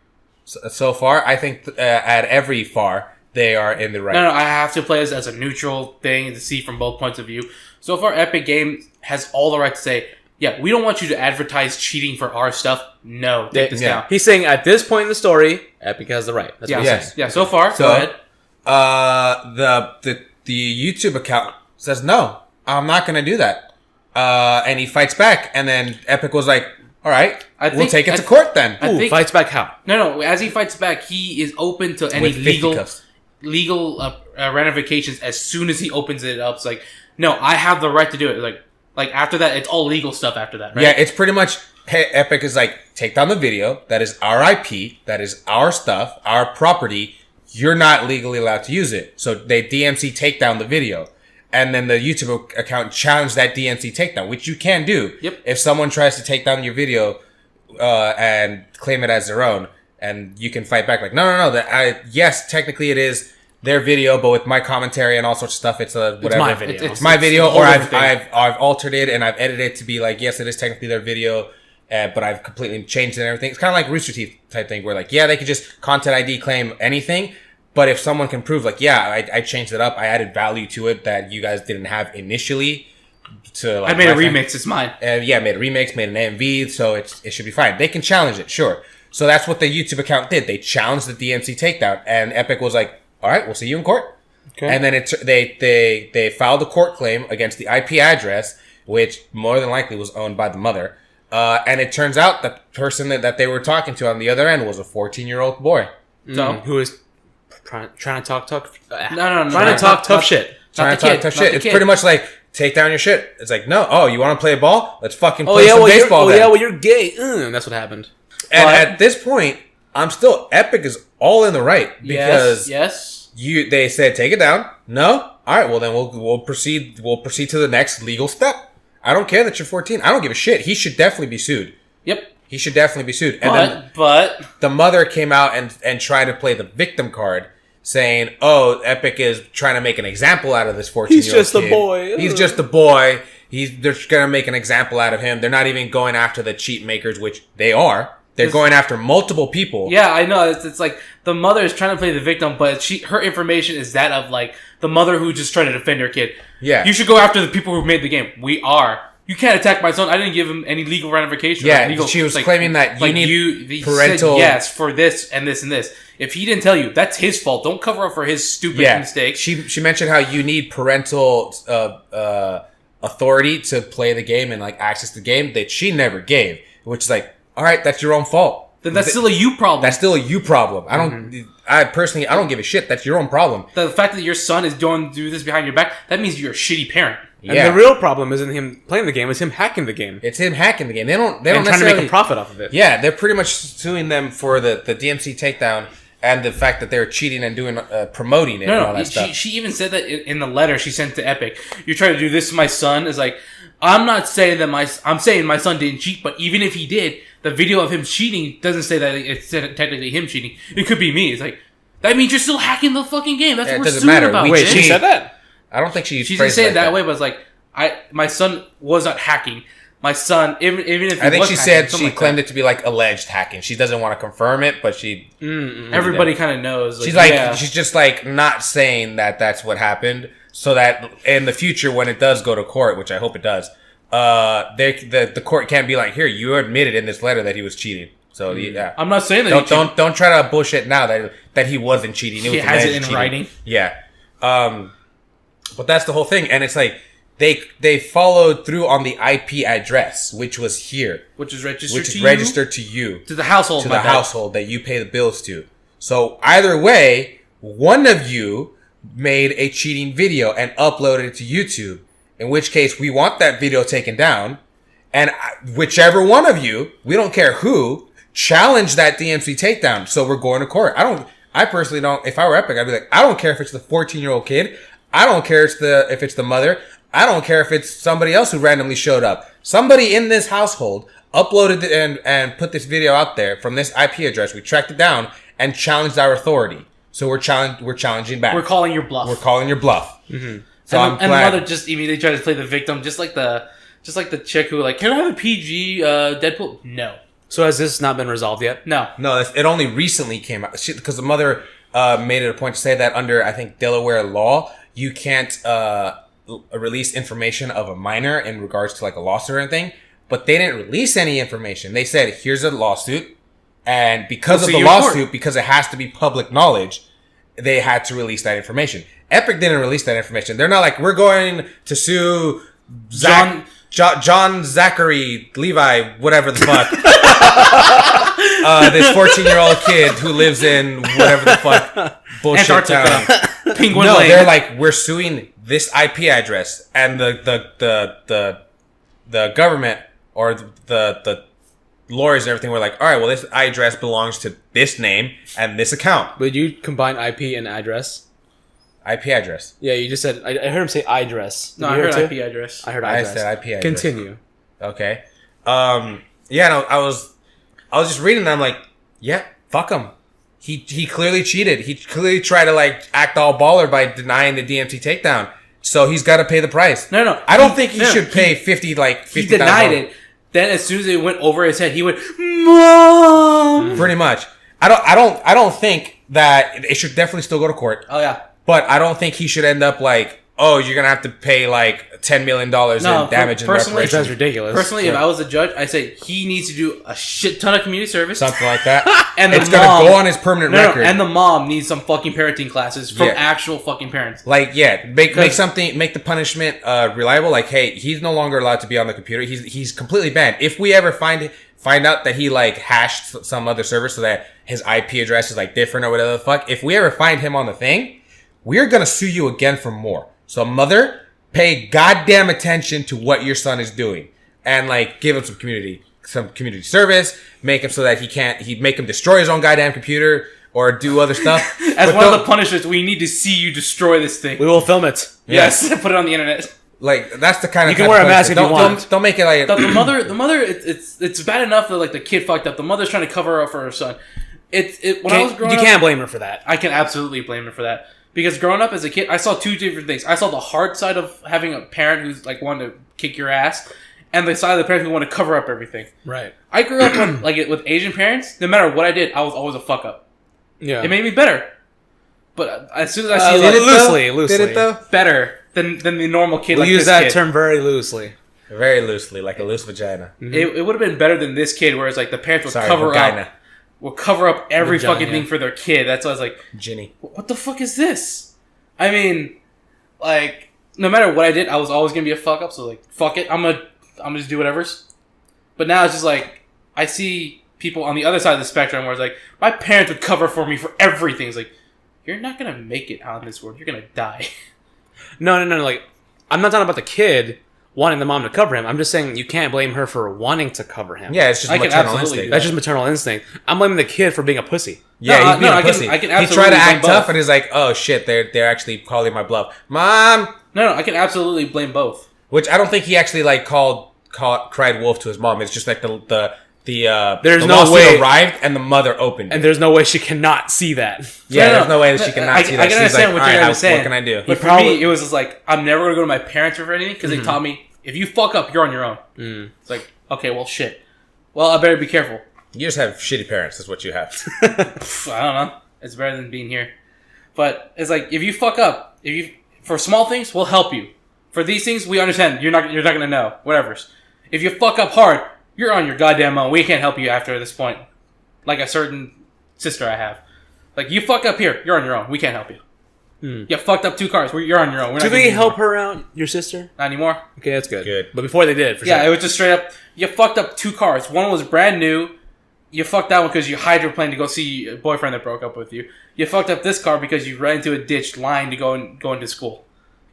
So far, I think at every far, they are in the right. No, I have to play this as a neutral thing to see from both points of view. So far, Epic Games has all the right to say, yeah, we don't want you to advertise cheating for our stuff. No, take this down. He's saying at this point in the story, Epic has the right. That's what he's saying. Yeah, so far, go ahead. The YouTube account says, no, I'm not going to do that. And he fights back, and then Epic was like, all right, we'll take it to court then. Fights back how? No, as he fights back, he is open to any legal ramifications as soon as he opens it up. It's like, no, I have the right to do it. Like after that, it's all legal stuff after that, right? Yeah, it's pretty much, hey, Epic is like, take down the video. That is our IP. That is our stuff, our property. You're not legally allowed to use it. So they DMC take down the video. And then the YouTube account challenged that DMC takedown, which you can do. Yep. If someone tries to take down your video and claim it as their own, and you can fight back like, no. Yes, technically it is their video, but with my commentary and all sorts of stuff, it's a whatever. It's my video. It's my video, or I've I've altered it and I've edited it to be like, yes, it is technically their video, but I've completely changed it and everything. It's kind of like Rooster Teeth type thing, where like, yeah, they could just content ID claim anything, but if someone can prove like, yeah, I changed it up, I added value to it that you guys didn't have initially. To like, I made a remix. It's mine. Yeah, made a remix, made an MV, so it should be fine. They can challenge it, sure. So that's what the YouTube account did. They challenged the DMC takedown, and Epic was like, all right, we'll see you in court. Okay. And then they filed a court claim against the IP address, which more than likely was owned by the mother. And it turns out the person that they were talking to on the other end was a 14-year-old boy. So who is trying to talk tough? No. Trying to talk tough shit. Trying to talk tough shit. It's pretty much like, take down your shit. It's like, no. Oh, you want to play ball? Let's fucking play some baseball. You're gay. That's what happened. And at this point, Epic is all in the right because yes. They said take it down. No, all right. Well, then we'll proceed. We'll proceed to the next legal step. I don't care that you're 14. I don't give a shit. He should definitely be sued. Yep. He should definitely be sued. But the mother came out and tried to play the victim card, saying, "Oh, Epic is trying to make an example out of this 14-year-old He's just kid. a boy. He's just a boy. They're gonna make an example out of him. They're not even going after the cheat makers, which they are. They're going after multiple people. Yeah, I know. It's like the mother is trying to play the victim, but her information is that of like the mother who just tried to defend her kid. Yeah. You should go after the people who made the game. We are. You can't attack my son. I didn't give him any legal ratification. Yeah, she was claiming that you need parental... Said yes for this and this and this. If he didn't tell you, that's his fault. Don't cover up for his stupid mistake. She mentioned how you need parental authority to play the game and like access the game that she never gave, which is like, all right, that's your own fault. Then that's still a you problem. That's still a you problem. I don't give a shit. That's your own problem. The fact that your son is doing this behind your back, that means you're a shitty parent. And the real problem isn't him playing the game; it's him hacking the game. It's him hacking the game. They don't trying necessarily to make a profit off of it. Yeah, they're pretty much suing them for the DMC takedown and the fact that they're cheating and doing promoting it and all that stuff. She even said that in the letter she sent to Epic. You're trying to do this to my son. Is like, I'm not saying that I'm saying my son didn't cheat, but even if he did, the video of him cheating doesn't say that it's technically him cheating. It could be me. It's like, that means you're still hacking the fucking game. That's what we're suing about. Wait, she said that? I don't think she didn't say it that way, but it's like, my son was not hacking. My son, even if I think she said she claimed it to be like alleged hacking. She doesn't want to confirm it, but she everybody kind of knows. She's just like not saying that that's what happened, so that in the future when it does go to court, which I hope it does, the court can't be like, here, you admitted in this letter that he was cheating. So yeah, I'm not saying that. Don't try to bullshit now that he wasn't cheating. He has it in writing. Yeah, but that's the whole thing, and it's like. They followed through on the IP address, which was here, which is registered to you, to the household, household that you pay the bills to. So either way, one of you made a cheating video and uploaded it to YouTube. In which case, we want that video taken down, and whichever one of you, we don't care who, challenge that DMC takedown. So we're going to court. I personally don't. If I were Epic, I'd be like, I don't care if it's the 14-year-old kid. I don't care if it's the mother. I don't care if it's somebody else who randomly showed up. Somebody in this household uploaded it and put this video out there from this IP address. We tracked it down and challenged our authority. So we're challenging back. We're calling your bluff. Mm-hmm. So and the mother just immediately tried to play the victim, just like the chick who like, can I have a PG Deadpool? No. So has this not been resolved yet? No. It only recently came out because the mother made it a point to say that under I think Delaware law you can't release information of a minor in regards to like a lawsuit or anything, but they didn't release any information. They said, here's a lawsuit, and because of the lawsuit, because it has to be public knowledge, they had to release that information. Epic didn't release that information. They're not like, we're going to sue John Zachary Levi, whatever the fuck. This 14-year-old kid who lives in whatever the fuck bullshit town. Penguin no, Lane. They're like, we're suing this IP address, and the government or the lawyers and everything were like, all right, well, this address belongs to this name and this account. Would you combine IP and address? IP address. Yeah, you just said. I heard him say address. No, I heard IP address. I heard I address. said IP address. Continue. Okay. Yeah, no, I was just reading that. I'm like, yeah, fuck him. He clearly cheated. He clearly tried to like act all baller by denying the DMT takedown. So he's got to pay the price. No. I don't think he should pay 50. He denied it. Then as soon as it went over his head, he went, "Mom." Pretty much. I don't think that it should definitely still go to court. Oh yeah. But I don't think he should end up like, oh, you're gonna have to pay like $10 million in damage and personally, reparations. That's ridiculous. Personally, if I was a judge, I say he needs to do a shit ton of community service. Something like that. And it's gonna go on his permanent record. And the mom needs some fucking parenting classes from actual fucking parents. Like, make the punishment reliable. Like, hey, he's no longer allowed to be on the computer. He's completely banned. If we ever find out that he like hashed some other server so that his IP address is like different or whatever the fuck, if we ever find him on the thing, we're gonna sue you again for more. So, mother, pay goddamn attention to what your son is doing, and like give him some community service. Make him so that he'd make him destroy his own goddamn computer or do other stuff. As one of the punishments, we need to see you destroy this thing. We will film it. Yes, put it on the internet. Like, that's the kind of... You can wear a mask if you want. Don't make it like... The mother, it's bad enough that like the kid fucked up. The mother's trying to cover up for her son. I was growing up, you can't blame her for that. I can absolutely blame her for that. Because growing up as a kid, I saw two different things. I saw the hard side of having a parent who's like wanting to kick your ass, and the side of the parent who want to cover up everything. Right. I grew up with Asian parents. No matter what I did, I was always a fuck up. Yeah. It made me better. But as soon as I see loosely, Did it though? better than the normal kid. We'll like use this that kid. term very loosely. Very loosely, like a loose vagina. Mm-hmm. It would have been better than this kid, where it's like the parents would vagina. cover up every Vagina. fucking thing for their kid. That's why I was like, Ginny. what the fuck is this? I mean, like, no matter what I did, I was always gonna be a fuck up. So like, fuck it, I'm gonna just do whatever's. But now it's just like I see people on the other side of the spectrum where it's like my parents would cover for me for everything. It's like you're not gonna make it out in this world. You're gonna die. No. Like, I'm not talking about the kid wanting the mom to cover him. I'm just saying you can't blame her for wanting to cover him. Yeah, it's just I can maternal absolutely instinct. do That's just maternal instinct. I'm blaming the kid for being a pussy. Yeah, he's being a pussy. I can he absolutely tried to act blame tough, both. and he's like, "Oh shit, they're actually calling my bluff, mom." No, I can absolutely blame both. Which I don't think he actually like cried wolf to his mom. It's just like the There's the no lawsuit way- arrived and the mother opened. And there's no way she cannot see that. Yeah, there's no way that she cannot see that. I can She's understand like, what you're "All right, saying. what can I do?" But for me, it was just like I'm never gonna go to my parents for anything because they taught me if you fuck up, you're on your own. It's like, okay, well, shit. Well, I better be careful. You just have shitty parents. That's what you have. I don't know. It's better than being here. But it's like if you fuck up, for small things, we'll help you. For these things, we understand. You're not gonna know. Whatever's. If you fuck up hard, you're on your goddamn own. We can't help you after this point. Like a certain sister I have. Like you fuck up here, you're on your own. We can't help you. You fucked up 2 cars. You're on your own. We're Do not they gonna help her out, your sister? Not anymore. Okay, that's good. Good. But before they did, for sure. Yeah, it was just straight up. You fucked up 2 cars. One was brand new. You fucked that one because you hydroplaned to go see a boyfriend that broke up with you. You fucked up this car because you ran into a ditch lying to go into school.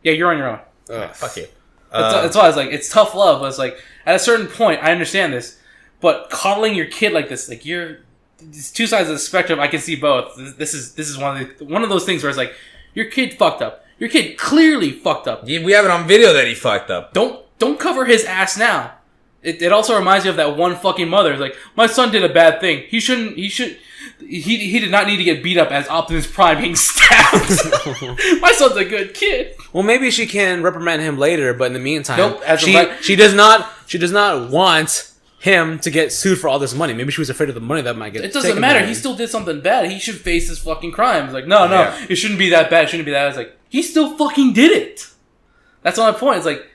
Yeah, you're on your own. Fuck you. That's why I was like, it's tough love. But it's like, at a certain point, I understand this. But coddling your kid like this, like it's 2 sides of the spectrum. I can see both. This is one of those things where it's like, your kid fucked up. Your kid clearly fucked up. We have it on video that he fucked up. Don't cover his ass now. It also reminds me of that one fucking mother. It's like, my son did a bad thing. He did not need to get beat up as Optimus Prime being stabbed. My son's a good kid. Well, maybe she can reprimand him later, but in the meantime, Nope, she does not want him to get sued for all this money. Maybe she was afraid of the money that might get. It doesn't taken matter. from He him. still did something bad. He should face his fucking crimes. Like, no, Yeah. it shouldn't be that bad. It shouldn't be that. It's like, he still fucking did it. That's my point. It's like,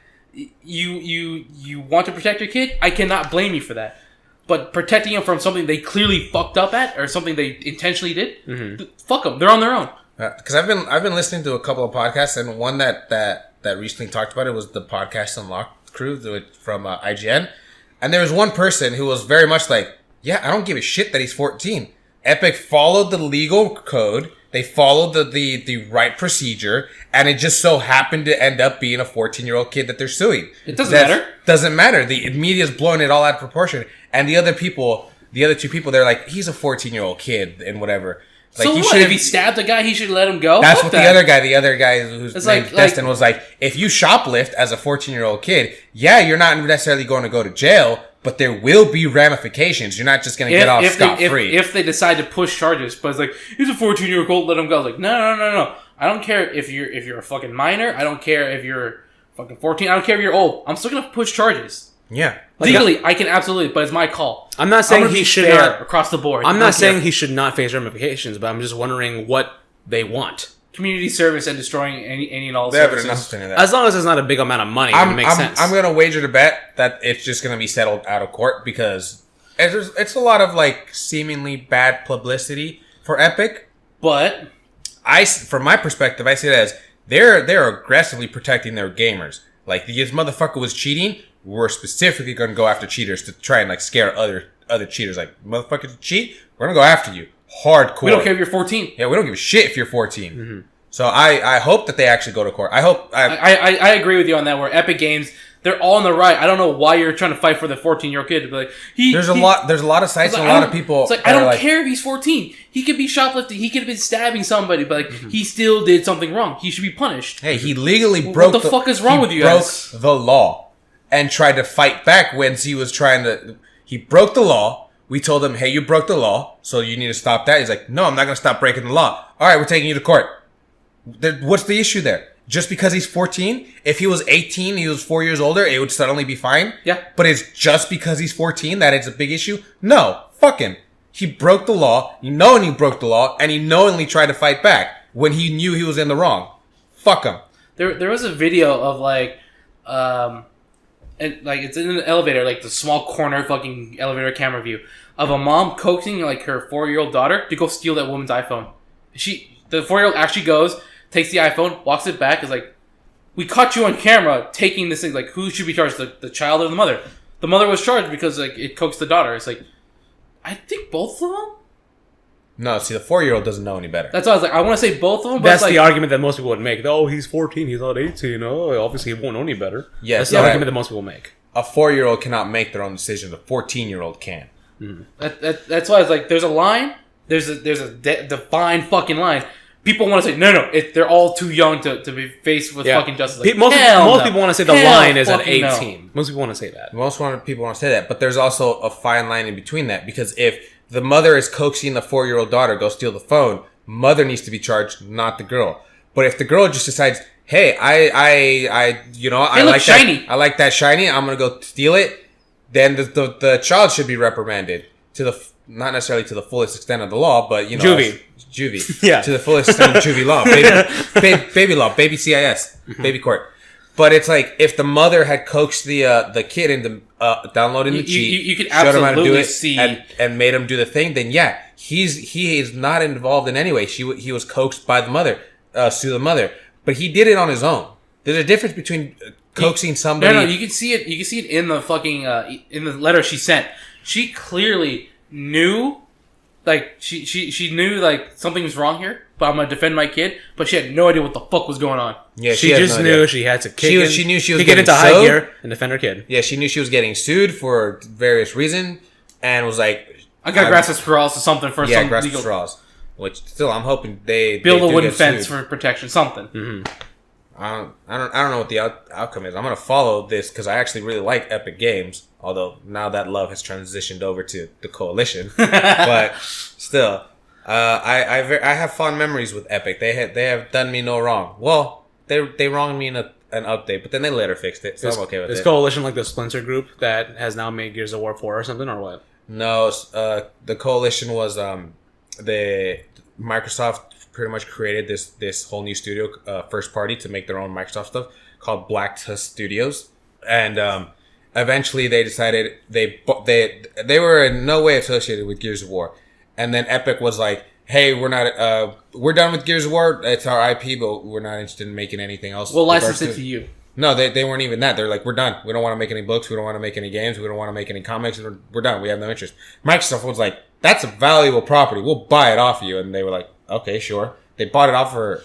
you want to protect your kid? I cannot blame you for that. But protecting him from something they clearly fucked up at, or something they intentionally did, fuck them. They're on their own. Because I've been listening to a couple of podcasts, and one that recently talked about it was the Podcast Unlocked crew from IGN. And there was one person who was very much like, yeah, I don't give a shit that he's 14. Epic followed the legal code. They followed the right procedure, and it just so happened to end up being a 14-year-old kid that they're suing. It doesn't matter. Doesn't matter. The media's blowing it all out of proportion, and the other two people, they're like, he's a 14-year-old kid and whatever. Like, so what? If he stabbed a guy, he should let him go? That's Fuck what that. the other guy who's named Destin was like, if you shoplift as a 14-year-old kid, yeah, you're not necessarily going to go to jail, but there will be ramifications. You're not just going to get off scot-free. If they decide to push charges, but it's like, he's a 14-year-old, let him go. It's like, no. I don't care if you're a fucking minor. I don't care if you're fucking 14. I don't care if you're old. I'm still going to push charges. Yeah. Legally, I can absolutely, but it's my call. I'm not saying he should not across the board. I'm not saying he should not face ramifications, but I'm just wondering what they want. Community service and destroying any and all They haven't services. enough to that. As long as it's not a big amount of money, it makes sense. I'm going to wager to bet that it's just going to be settled out of court because it's a lot of like seemingly bad publicity for Epic. But from my perspective, I see it as they're aggressively protecting their gamers. Like, this motherfucker was cheating. We're specifically going to go after cheaters to try and like scare other cheaters. Like, motherfuckers cheat, we're going to go after you hardcore. we don't care if you're 14. Yeah, we don't give a shit if you're 14. Mm-hmm. So I hope that they actually go to court. I agree with you on that. Where Epic Games, they're all on the right. I don't know why you're trying to fight for the 14-year-old kid to be like there's a lot of sites and a lot of people. It's like, I don't care if he's 14. He could be shoplifting. He could have been stabbing somebody, but like he still did something wrong. He should be punished. Hey, he legally broke. What the fuck is wrong with you guys? Broke the law and tried to fight back when he was trying to. He broke the law. We told him, hey, you broke the law, so you need to stop that. He's like, no, I'm not going to stop breaking the law. All right, we're taking you to court. What's the issue there? Just because he's 14? If he was 18, he was 4 years older, it would suddenly be fine? Yeah. But it's just because he's 14 that it's a big issue? No. Fuck him. He broke the law. He knowingly broke the law, and he knowingly tried to fight back when he knew he was in the wrong. Fuck him. There was a video of it's in an elevator, like the small corner fucking elevator camera view of a mom coaxing like her 4-year-old daughter to go steal that woman's iPhone. The 4-year-old actually goes, takes the iPhone, walks it back, is like, we caught you on camera taking this thing. Like, who should be charged? The child or the mother? The mother was charged because like it coaxed the daughter. It's like, I think both of them. No, see, the 4-year-old doesn't know any better. That's why I was like, I want to say both of them. But That's it's the argument that most people would make. Oh, he's 14, he's not 18. Oh, obviously he won't know any better. Yes, That's the argument that most people make. A 4-year-old cannot make their own decisions. A 14-year-old can. That's why I was like, there's a line. There's a defined fucking line. People want to say, no, they're all too young to be faced with fucking justice. Like, most people want to say the line is at 18. No. Most people want to say that. People want to say that. But there's also a fine line in between that. Because if the mother is coaxing the 4-year-old daughter, go steal the phone, mother needs to be charged, not the girl. But if the girl just decides, hey, I like shiny. I like that shiny, I'm going to go steal it, then the child should be reprimanded not necessarily to the fullest extent of the law, but juvie. Yeah. To the fullest extent of juvie law. Baby law, baby CIS, baby court. But it's like, if the mother had coaxed the kid into downloading the cheat, you could showed him how to do absolutely it, see and made him do the thing, then yeah, he is not involved in any way. He was coaxed by the mother, sue the mother, but he did it on his own. There's a difference between coaxing somebody. No, you can see it. You can see it in the fucking in the letter she sent. She clearly knew, like she knew like something was wrong here. But I'm gonna defend my kid. But she had no idea what the fuck was going on. Yeah, she just knew she had to kick into high gear and defend her kid. Yeah, she knew she was getting sued for various reasons, and was like, I got grasp of straws or something for some grasp legal straws. Which still, I'm hoping they build a wooden fence for protection, something. Mm-hmm. I don't know what the outcome is. I'm gonna follow this because I actually really like Epic Games. Although now that love has transitioned over to the Coalition, but still, I have fond memories with Epic. They have done me no wrong. Well, they wronged me in an update, but then they later fixed it, so I'm okay with it. Is Coalition like the splinter group that has now made Gears of War 4 or something, or what? No, the Coalition was the Microsoft pretty much created this whole new studio, first party, to make their own Microsoft stuff called Black Tusk Studios, and eventually they decided they were in no way associated with Gears of War, and then Epic was like, hey, we're done with Gears of War, it's our IP, but we're not interested in making anything else. We'll license it to you. No, they weren't even that. They're like, we're done. We don't want to make any books. We don't want to make any games. We don't want to make any comics. We're done. We have no interest. Microsoft was like, that's a valuable property. We'll buy it off you. And they were like, okay, sure. They bought it off for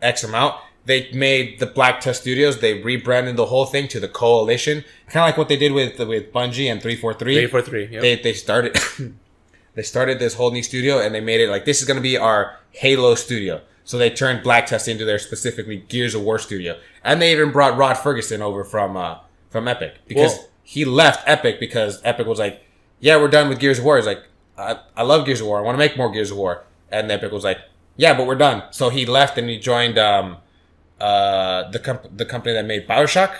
X amount. They made the Black Tusk Studios. They rebranded the whole thing to the Coalition. Kind of like what they did with Bungie and 343. 343, yep. They started they started this whole new studio and they made it like, this is going to be our Halo studio. So they turned Black Tusk into their specifically Gears of War studio. And they even brought Rod Ferguson over from Epic. Because he left Epic because Epic was like, yeah, we're done with Gears of War. He's like, I love Gears of War. I want to make more Gears of War. And Epic was like, yeah, but we're done. So he left and he joined the company that made BioShock.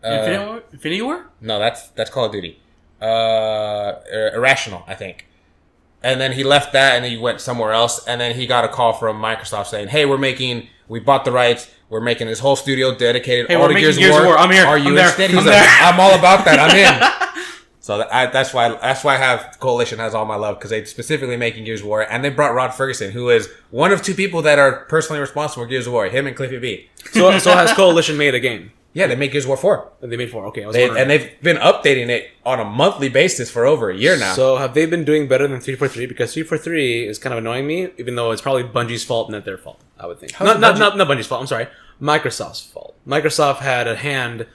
Infinity War? No, that's Call of Duty. Irrational, I think. And then he left that and then he went somewhere else. And then he got a call from Microsoft saying, hey, we bought the rights. We're making this whole studio dedicated all to Gears of War. I'm here. Are you interested? He's like, I'm all about that. I'm in. So that's why I have Coalition has all my love, because they specifically making Gears of War. And they brought Rod Ferguson, who is one of two people that are personally responsible for Gears of War. Him and Cliffy B. So has Coalition made a game? Yeah, they make Gears of War 4. They made 4. Okay, and they've been updating it on a monthly basis for over a year now. So have they been doing better than 343? Because 343 is kind of annoying me, even though it's probably Bungie's fault, not their fault. I would think. Not Bungie's fault. I'm sorry, Microsoft's fault. Microsoft had a hand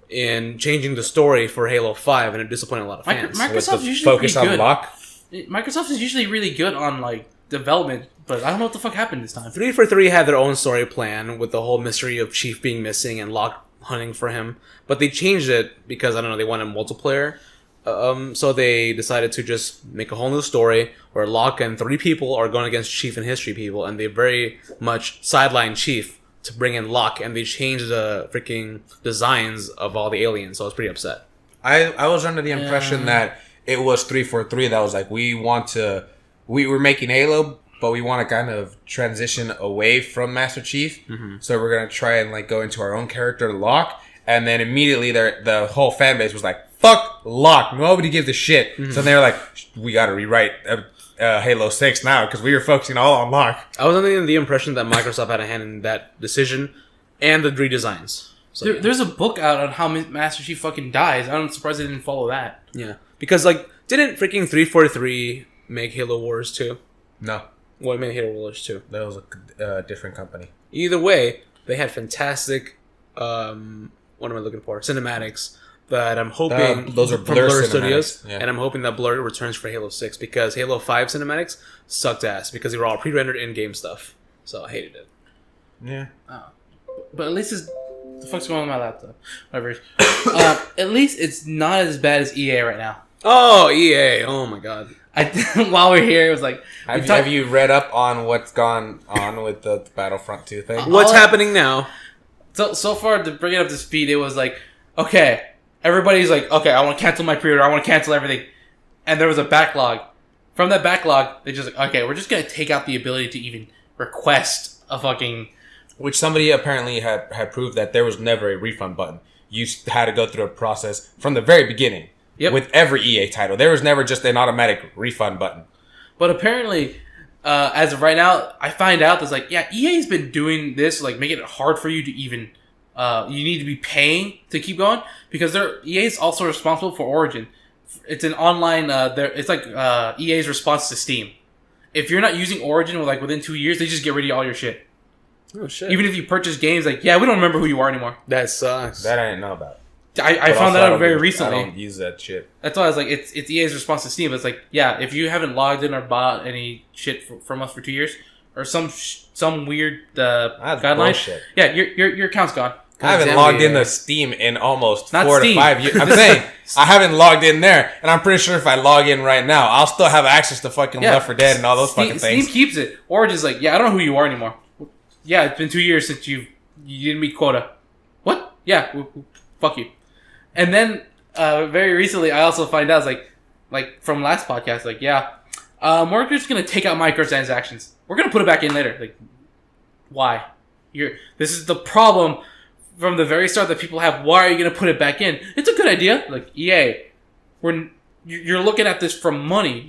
in changing the story for Halo 5, and it disappointed a lot of fans. Microsoft's usually focus on lock. Microsoft is usually really good on like development, but I don't know what the fuck happened this time. 343 had their own story plan with the whole mystery of Chief being missing and Locke hunting for him, but they changed it because, I don't know, they wanted multiplayer. So they decided to just make a whole new story where Locke and 3 people are going against Chief and his 3 people, and they very much sidelined Chief to bring in Locke, and they changed the freaking designs of all the aliens, so I was pretty upset. I was under the impression that it was 343 that was like, we were making Halo, but we want to kind of transition away from Master Chief. Mm-hmm. So we're going to try and like go into our own character, Locke. And then immediately the whole fan base was like, fuck Locke. Nobody gives a shit. Mm-hmm. So they were like, we got to rewrite Halo 6 now because we were focusing all on Locke. I was under the impression that Microsoft had a hand in that decision and the redesigns. So, there's a book out on how Master Chief fucking dies. I'm surprised they didn't follow that. Yeah. Because, like, didn't freaking 343 make Halo Wars 2? No. What made Halo Wars 2? That was a different company. Either way, they had fantastic, what am I looking for? Cinematics that I'm hoping those are from Blur Studios, yeah. And I'm hoping that Blur returns for Halo 6 because Halo 5 cinematics sucked ass because they were all pre-rendered in-game stuff. So I hated it. Yeah. But at least the fuck's going on with my laptop? Whatever. At least it's not as bad as EA right now. Oh, EA! Oh my god. While we're here, it was like... Have you read up on what's gone on with the Battlefront 2 thing? What's happening now? So far, to bring it up to speed, it was like, okay, everybody's like, okay, I want to cancel my pre-order, I want to cancel everything. And there was a backlog. From that backlog, they just like, okay, we're just going to take out the ability to even request a fucking... Which somebody apparently had proved that there was never a refund button. You had to go through a process from the very beginning. Yep. With every EA title. There was never just an automatic refund button. But apparently, as of right now, I find out that's like, yeah, EA's been doing this, like making it hard for you to even, you need to be paying to keep going because EA's also responsible for Origin. It's an online, it's like EA's response to Steam. If you're not using Origin within 2 years, they just get rid of all your shit. Oh shit! Even if you purchase games, like, yeah, we don't remember who you are anymore. That sucks. That I didn't know about. I found that out very recently. I don't use that shit. That's why I was like, it's EA's response to Steam. It's like, yeah, if you haven't logged in or bought any shit from us for 2 years, or some weird guideline, bullshit. Yeah, your account's gone. I haven't logged into Steam in almost 4 to 5 years. I'm saying I haven't logged in there, and I'm pretty sure if I log in right now, I'll still have access to fucking Left 4 Dead and all those fucking things. Steam keeps it. Origin's like, yeah, I don't know who you are anymore. Yeah, it's been 2 years since you didn't meet quota. What? Yeah, fuck you. And then, very recently, I also find out, like from last podcast, like, yeah, we're just going to take out microtransactions. We're going to put it back in later. Like, why? This is the problem from the very start that people have. Why are you going to put it back in? It's a good idea. Like, EA, you're looking at this from money.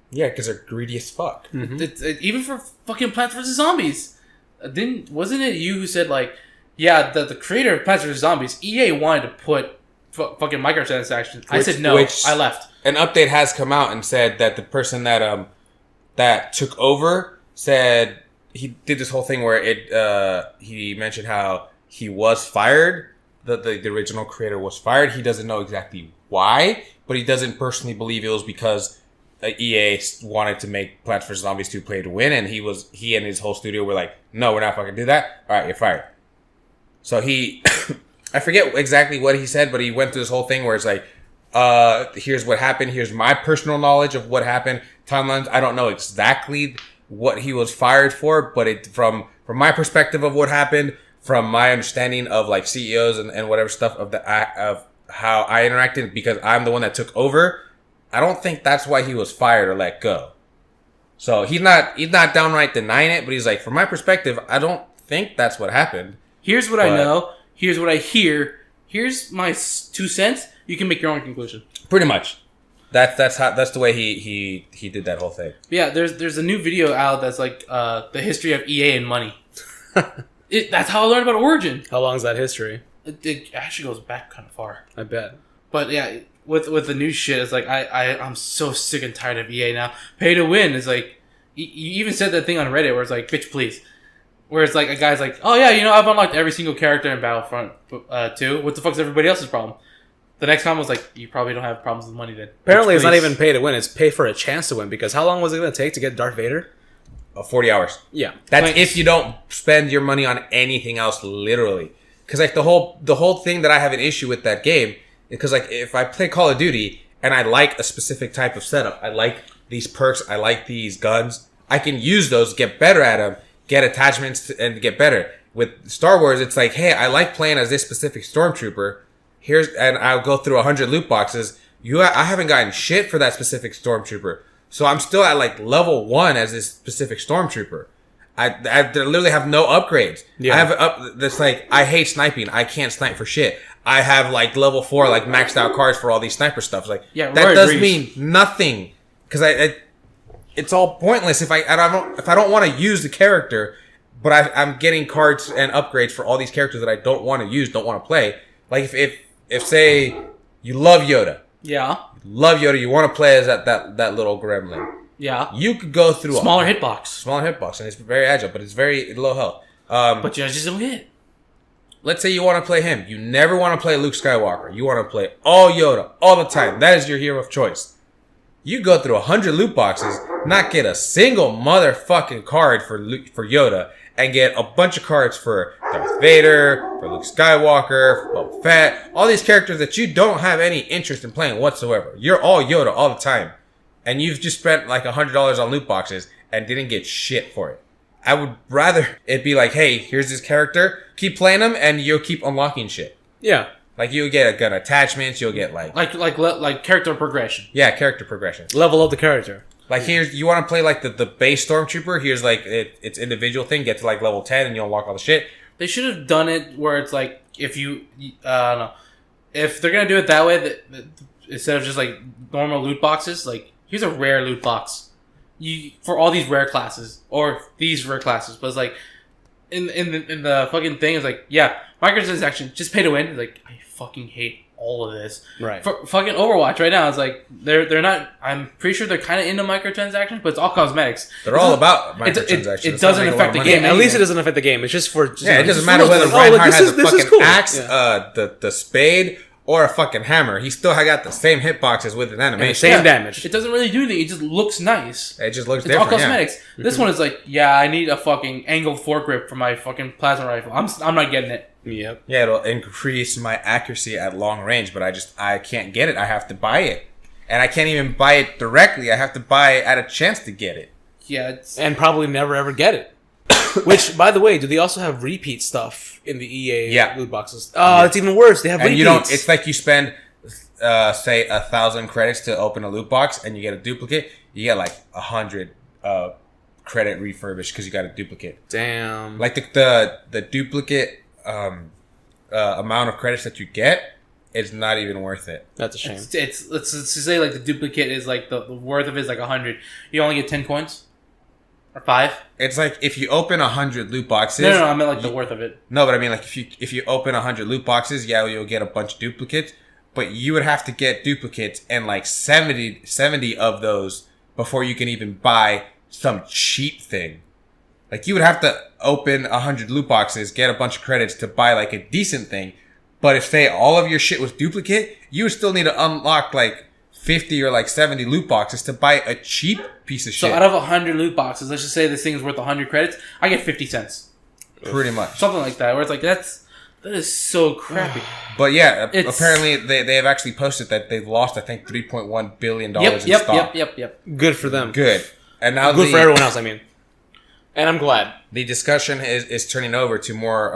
Yeah, because they're greedy as fuck. Mm-hmm. Even for fucking Plants vs. Zombies. Wasn't it you who said, like, Yeah, the creator of Plants vs Zombies, EA wanted to put fucking microtransactions. I said no. I left. An update has come out and said that the person that took over said he did this whole thing where he mentioned how he was fired. The original creator was fired. He doesn't know exactly why, but he doesn't personally believe it was because EA wanted to make Plants vs Zombies 2 play to win, and he and his whole studio were like, no, we're not fucking do that. All right, you're fired. So he, I forget exactly what he said, but he went through this whole thing where it's like, here's what happened. Here's my personal knowledge of what happened. Timelines. I don't know exactly what he was fired for, but from my perspective of what happened, from my understanding of like CEOs and whatever stuff of how I interacted, because I'm the one that took over, I don't think that's why he was fired or let go. So he's not downright denying it, but he's like, from my perspective, I don't think that's what happened. Here's what I know. Here's what I hear. Here's my 2 cents. You can make your own conclusion. Pretty much. That's the way he did that whole thing. Yeah, there's a new video out that's like the history of EA and money. That's how I learned about Origin. How long is that history? It actually goes back kind of far. I bet. But yeah, with the new shit, it's like I'm so sick and tired of EA now. Pay to win is like, you even said that thing on Reddit where it's like, bitch please. Where it's like a guy's like, oh yeah, I've unlocked every single character in Battlefront 2. What the fuck's everybody else's problem? The next comment was like, you probably don't have problems with money then. Apparently it's not even pay to win, it's pay for a chance to win, because how long was it going to take to get Darth Vader? 40 hours. Yeah. That's if you don't spend your money on anything else, literally. Because like the whole thing that I have an issue with that game, because like if I play Call of Duty and I like a specific type of setup, I like these perks, I like these guns, I can use those, get better at them, get attachments and get better. With Star Wars, it's like, hey, I like playing as this specific stormtrooper. And I'll go through 100 loot boxes. I haven't gotten shit for that specific stormtrooper, so I'm still at like level 1 as this specific stormtrooper. I literally have no upgrades. Yeah. I have that's like, I hate sniping. I can't snipe for shit. I have like level 4 like maxed out cards for all these sniper stuff. Like that does mean nothing, because it's all pointless if I don't want to use the character, but I'm getting cards and upgrades for all these characters that I don't want to use, don't want to play. Like if say you love Yoda. Yeah. You love Yoda, you want to play as that little gremlin. Yeah. You could go through smaller hitbox. Smaller hitbox, and it's very agile, but it's very low health. But you just don't hit. Let's say you want to play him. You never want to play Luke Skywalker. You want to play all Yoda all the time. That is your hero of choice. You go through 100 loot boxes, not get a single motherfucking card for Yoda, and get a bunch of cards for Darth Vader, for Luke Skywalker, for Boba Fett, all these characters that you don't have any interest in playing whatsoever. You're all Yoda all the time. And you've just spent like $100 on loot boxes and didn't get shit for it. I would rather it be like, hey, here's this character, keep playing them, and you'll keep unlocking shit. Yeah. Like you'll get gun attachments, you'll get like character progression. Yeah, character progression. Level up the character. Like here's, you want to play like the base stormtrooper. Here's like it's individual thing. Get to like level 10 and you'll unlock all the shit. They should have done it where it's like if you, I don't know, if they're gonna do it that way, that instead of just like normal loot boxes, like here's a rare loot box, for all these rare classes or these rare classes. But it's like in the fucking thing, it's like, yeah, microtransaction, just pay to win. It's like, I fucking hate all of this. Right. For fucking Overwatch right now, it's like they're not. I'm pretty sure they're kind of into microtransactions, but it's all cosmetics. They're all about microtransactions. It doesn't affect the game. At least it doesn't affect the game. It's just for it doesn't matter whether Reinhardt has a fucking axe, the spade, or a fucking hammer. He still got the same hitboxes with an animation, same damage. It doesn't really do anything. It just looks nice. It just looks it's different. All cosmetics. Yeah. This one is like, yeah, I need a fucking angled foregrip for my fucking plasma rifle. I'm not getting it. Yep. Yeah, it'll increase my accuracy at long range, but I can't get it. I have to buy it. And I can't even buy it directly. I have to buy it at a chance to get it. Yeah, and probably never ever get it. Which, by the way, do they also have repeat stuff in the EA loot boxes? Oh, it's even worse. They have repeats. And you don't. It's like you spend, say, 1,000 credits to open a loot box, and you get a duplicate. You get like 100 credit refurbished because you got a duplicate. Damn. Like the duplicate amount of credits that you get is not even worth it. That's a shame. Let's say like the duplicate is like the worth of it is like 100. You only get 10 coins. Or 5? It's like if you open 100 loot boxes. No, I meant like the worth of it. No, but I mean like if you open 100 loot boxes, yeah, you'll get a bunch of duplicates. But you would have to get duplicates and like 70 of those before you can even buy some cheap thing. Like you would have to open 100 loot boxes, get a bunch of credits to buy like a decent thing. But if say all of your shit was duplicate, you would still need to unlock like 50 or like 70 loot boxes to buy a cheap piece of shit. So out of 100 loot boxes, let's just say this thing is worth 100 credits, I get 50 cents. Pretty much. Something like that, where it's like, that is so crappy. But yeah, apparently they have actually posted that they've lost, I think, $3.1 billion in stock. Yep. Good for them. Good. And now good for everyone else, I mean. And I'm glad. The discussion is turning over to more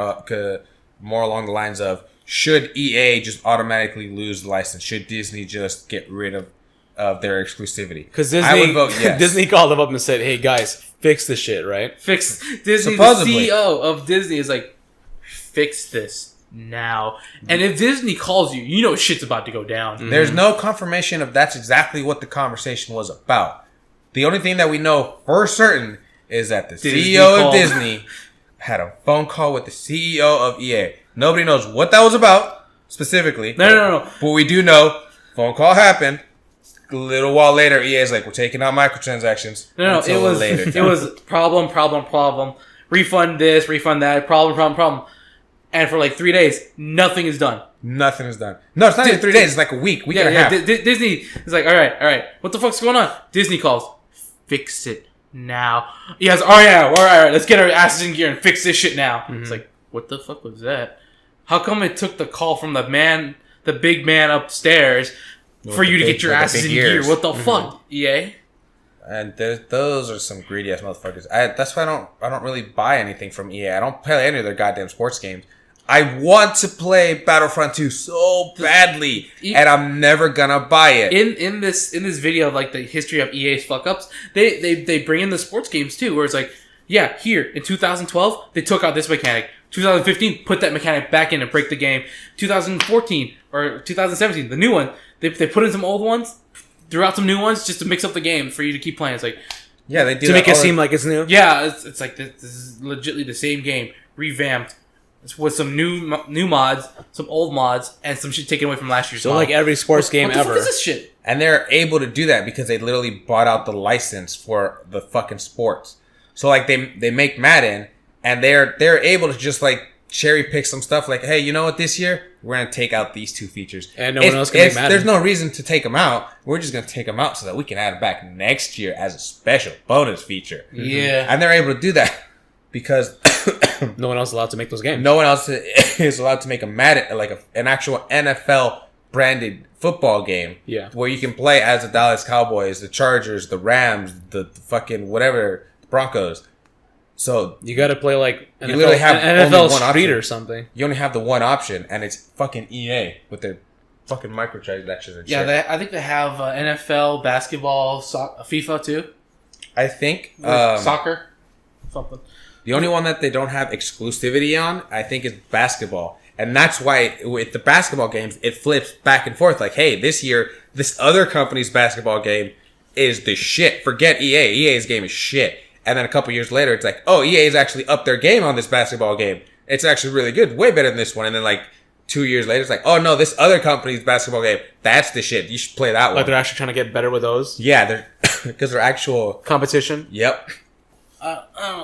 along the lines of, should EA just automatically lose the license? Should Disney just get rid of their exclusivity? Because I would vote yes. Disney called them up and said, hey guys, fix this shit, right? Disney, supposedly. the CEO of Disney is like, fix this now. And if Disney calls you, you know shit's about to go down. Mm-hmm. There's no confirmation of that's exactly what the conversation was about. The only thing that we know for certain is that the CEO of Disney had a phone call with the CEO of EA. Nobody knows what that was about specifically. No. But we do know phone call happened. A little while later, EA is like, we're taking out microtransactions. No. It was problem. Refund this, refund that. Problem. And for like 3 days, nothing is done. Nothing is done. No, it's not even 3 days. It's like a week and a half. Disney is like, all right. What the fuck's going on? Disney calls, fix it now. Yes, all right. Let's get our asses in gear and fix this shit now. Mm-hmm. It's like, what the fuck was that? How come it took the call from the big man upstairs for you to get your asses in gear? What the fuck, EA? And those are some greedy ass motherfuckers. That's why I don't really buy anything from EA. I don't play any of their goddamn sports games. I want to play Battlefront 2 so badly, and I'm never gonna buy it. In this video of like the history of EA's fuck ups, they bring in the sports games too, where it's like, yeah, here in 2012 they took out this mechanic. 2015 put that mechanic back in and break the game. 2014 or 2017, the new one, they put in some old ones, threw out some new ones just to mix up the game for you to keep playing. It's like, yeah, they do to make it seem like it's new. Yeah, it's like this is legitimately the same game revamped. It's with some new mods, some old mods, and some shit taken away from last year's mod. Like every sports game ever. What the fuck is this shit? And they're able to do that because they literally bought out the license for the fucking sports. So like they make Madden, and they're able to just like cherry pick some stuff. Like, hey, you know what? This year we're gonna take out these 2 features, and no one else can make Madden. There's no reason to take them out. We're just gonna take them out so that we can add it back next year as a special bonus feature. Yeah, and they're able to do that because no one else is allowed to make those games. No one else is allowed to make a Madden, like an actual NFL branded football game. Yeah, where you can play as the Dallas Cowboys, the Chargers, the Rams, the fucking whatever, the Broncos. So you got to play like you literally have NFL only one Street option. Or something. You only have the one option, and it's fucking EA with their fucking microtransactions and shit. Yeah, I think they have NFL, basketball, FIFA too. I think soccer, something. The only one that they don't have exclusivity on, I think, is basketball. And that's why with the basketball games, it flips back and forth. Like, hey, this year, this other company's basketball game is the shit. Forget EA. EA's game is shit. And then a couple years later, it's like, oh, EA's actually upped their game on this basketball game. It's actually really good. Way better than this one. And then like 2 years later, it's like, oh, no, this other company's basketball game, that's the shit. You should play that one. Like they're actually trying to get better with those? Yeah, they're because they're actual competition. Yep.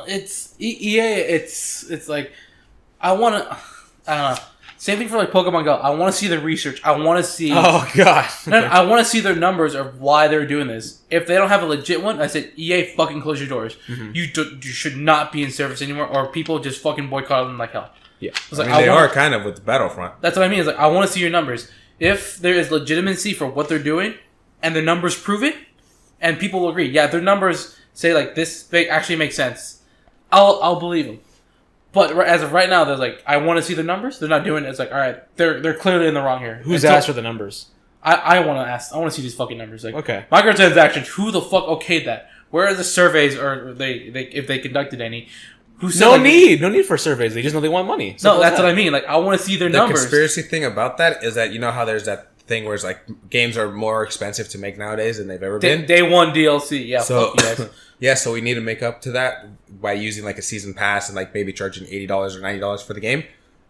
It's EA. It's like I don't know. Same thing for like Pokemon Go. I want to see the research. I want to see. Oh god. No, I want to see their numbers of why they're doing this. If they don't have a legit one, I said EA fucking close your doors. Mm-hmm. You should not be in service anymore, or people just fucking boycott them like hell. Yeah, like, they are kind of with the Battlefront. That's what I mean. It's like I want to see your numbers. If there is legitimacy for what they're doing, and their numbers prove it, and people will agree, yeah, their numbers say like this actually makes sense, I'll believe them. But as of right now, they're like, I want to see the numbers. They're not doing it. It's like, all right, they're clearly in the wrong here. Who's asked for the numbers? I want to ask. I want to see these fucking numbers. Like, okay, microtransactions. Who the fuck okayed that? Where are the surveys, or they if they conducted any? Who said, no need for surveys. They just know they want money. No, that's what I mean. Like, I want to see their numbers. The conspiracy thing about that is that you know how there's that thing where it's like games are more expensive to make nowadays than they've ever been. Day one DLC, yeah. So Fuck you guys. yeah, so we need to make up to that by using like a season pass and like maybe charging $80 or $90 for the game.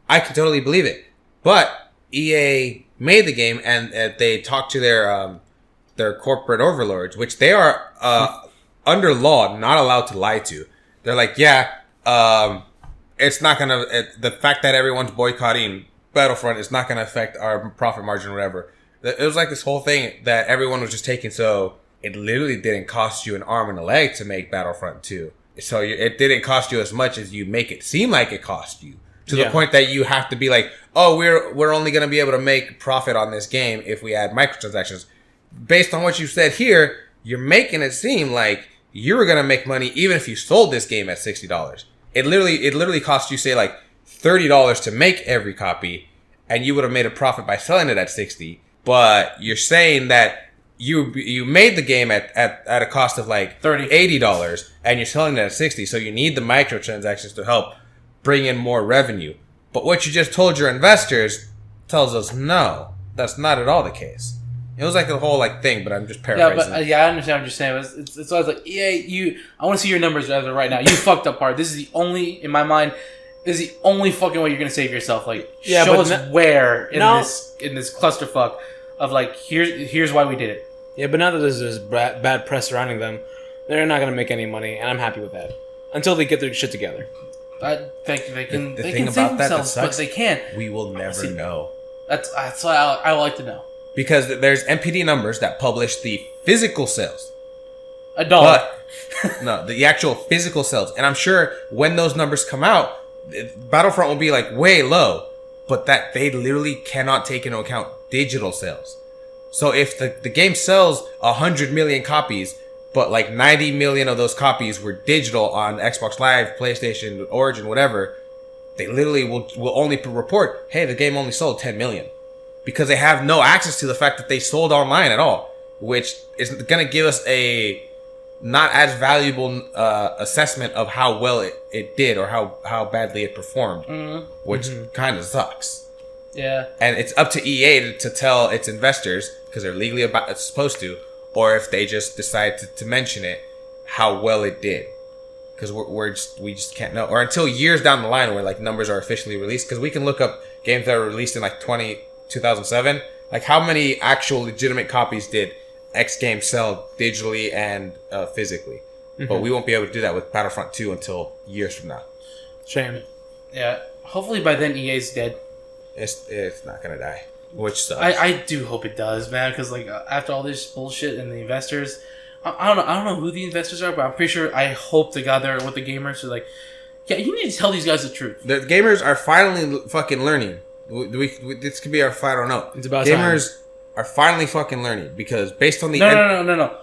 I can totally believe it, but EA made the game and they talked to their corporate overlords, which they are under law not allowed to lie to. They're like, yeah, it's not gonna. The fact that everyone's boycotting Battlefront is not gonna affect our profit margin or whatever. It was like this whole thing that everyone was just taking. So it literally didn't cost you an arm and a leg to make Battlefront 2. So it didn't cost you as much as you make it seem like it cost you. To the point that you have to be like, oh, we're only going to be able to make profit on this game if we add microtransactions. Based on what you said here, you're making it seem like you were going to make money even if you sold this game at $60. It literally cost you, say, like $30 to make every copy, and you would have made a profit by selling it at $60. But you're saying that you made the game at a cost of like $80, and you're selling it at $60. So you need the microtransactions to help bring in more revenue. But what you just told your investors tells us no, that's not at all the case. It was like a whole like thing, but I'm just paraphrasing. Yeah, I understand what you're saying. It's always like, I want to see your numbers as of right now. You fucked up hard. This is the only, in my mind, this is the only fucking way you're gonna save yourself. Like, show us where in this clusterfuck of like, here's why we did it. Yeah, but now that there's bad press surrounding them, they're not gonna make any money, and I'm happy with that until they get their shit together. They can the they thing can about save that themselves, sucks, but they can't. We will never know. That's what I would like to know. Because there's MPD numbers that publish the physical sales. $1. But, no, the actual physical sales. And I'm sure when those numbers come out, Battlefront will be like way low. But that they literally cannot take into account digital sales. So if the game sells 100 million copies, but like 90 million of those copies were digital on Xbox Live, PlayStation, Origin, whatever, they literally will only report, hey, the game only sold 10 million. Because they have no access to the fact that they sold online at all, which is going to give us a not as valuable assessment of how well it did or how badly it performed, which kind of sucks. Yeah. And it's up to EA to tell its investors, because they're legally supposed to, or if they just decide to mention it, how well it did. Because we just can't know. Or until years down the line where like numbers are officially released, because we can look up games that were released in like 2007. Like how many actual legitimate copies did X game sell digitally and physically? But we won't be able to do that with Battlefront 2 until years from now. Shame. Yeah. Hopefully by then EA's dead. It's not gonna die, which sucks. I do hope it does, man, because like after all this bullshit and the investors, I don't know who the investors are, but I'm pretty sure, I hope to God they're with the gamers. So like, yeah, you need to tell these guys the truth. The gamers are finally fucking learning. This could be our final note. It's about gamers are finally fucking learning, because based on the no.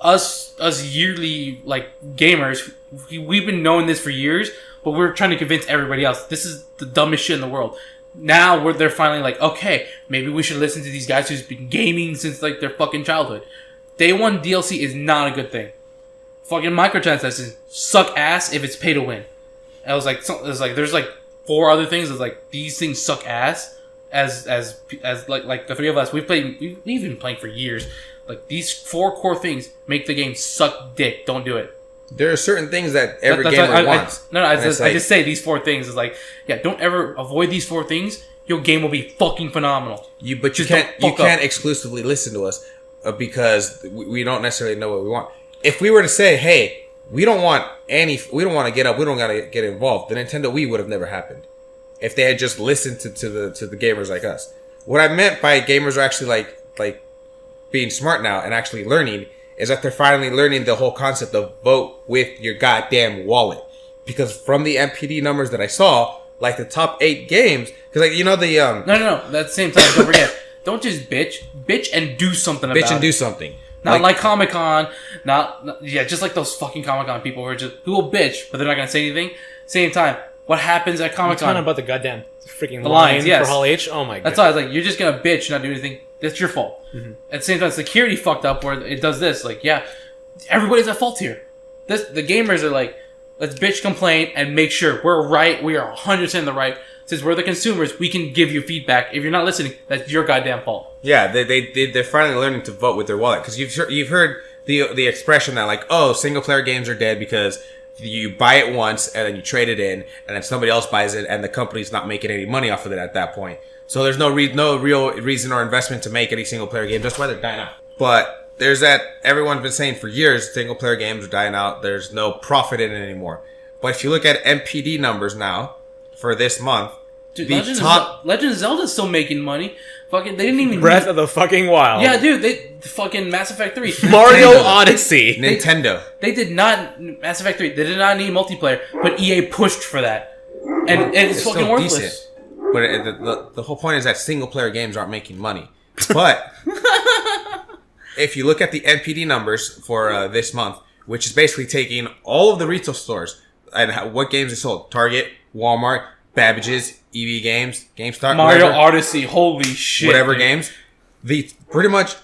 Us yearly like gamers, we've been knowing this for years, but we're trying to convince everybody else this is the dumbest shit in the world. Now they're finally like, okay, maybe we should listen to these guys who's been gaming since like their fucking childhood. Day one DLC is not a good thing. Fucking microtransactions suck ass if it's pay to win. I was like, there's like 4 other things. It's like these things suck ass. As like the 3 of us, we've been playing for years. Like these 4 core things make the game suck dick. Don't do it. There are certain things that every gamer wants. I just say these 4 things is like, yeah, don't ever avoid these 4 things. Your game will be fucking phenomenal. You can't exclusively listen to us because we don't necessarily know what we want. If we were to say, hey, we don't want to get up, we don't gotta get involved, the Nintendo Wii would have never happened. If they had just listened to the gamers like us. What I meant by gamers are actually like being smart now and actually learning is that they're finally learning the whole concept of vote with your goddamn wallet. Because from the MPD numbers that I saw, like the top 8 games, because like you know the No. At the same time, don't forget, don't just bitch and do something about it. Bitch and do something. Not like Comic-Con, just like those fucking Comic-Con people who will bitch, but they're not gonna say anything. Same time, what happens at Comic-Con? You're talking about the goddamn freaking the lines, yes. for Hall H? Oh my god. That's why I was like, you're just gonna bitch and not do anything. That's your fault. At the same time, security fucked up where it does this. Like, yeah, everybody's at fault here. The gamers are like, let's bitch, complain, and make sure we're right. We are 100% in the right. Since we're the consumers, we can give you feedback. If you're not listening, that's your goddamn fault. Yeah, they're finally learning to vote with their wallet. Because you've heard the expression that, like, oh, single-player games are dead because you buy it once and then you trade it in, and then somebody else buys it, and the company's not making any money off of it at that point. So there's no real reason or investment to make any single-player games. That's why they're dying out. But there's that everyone's been saying for years, single-player games are dying out. There's no profit in it anymore. But if you look at MPD numbers now for this month, dude, Legend of Zelda's still making money. Fucking, they didn't even Breath of the fucking Wild. Yeah, dude, fucking Mass Effect 3. Mario Odyssey. Nintendo. They did not Mass Effect 3. They did not need multiplayer, but EA pushed for that, and it's fucking still worthless. Decent. But the whole point is that single-player games aren't making money. But if you look at the NPD numbers for this month, which is basically taking all of the retail stores and what games are sold, Target, Walmart, Babbage's, EV Games, GameStop, Mario Odyssey, holy shit, whatever dude. games, the pretty much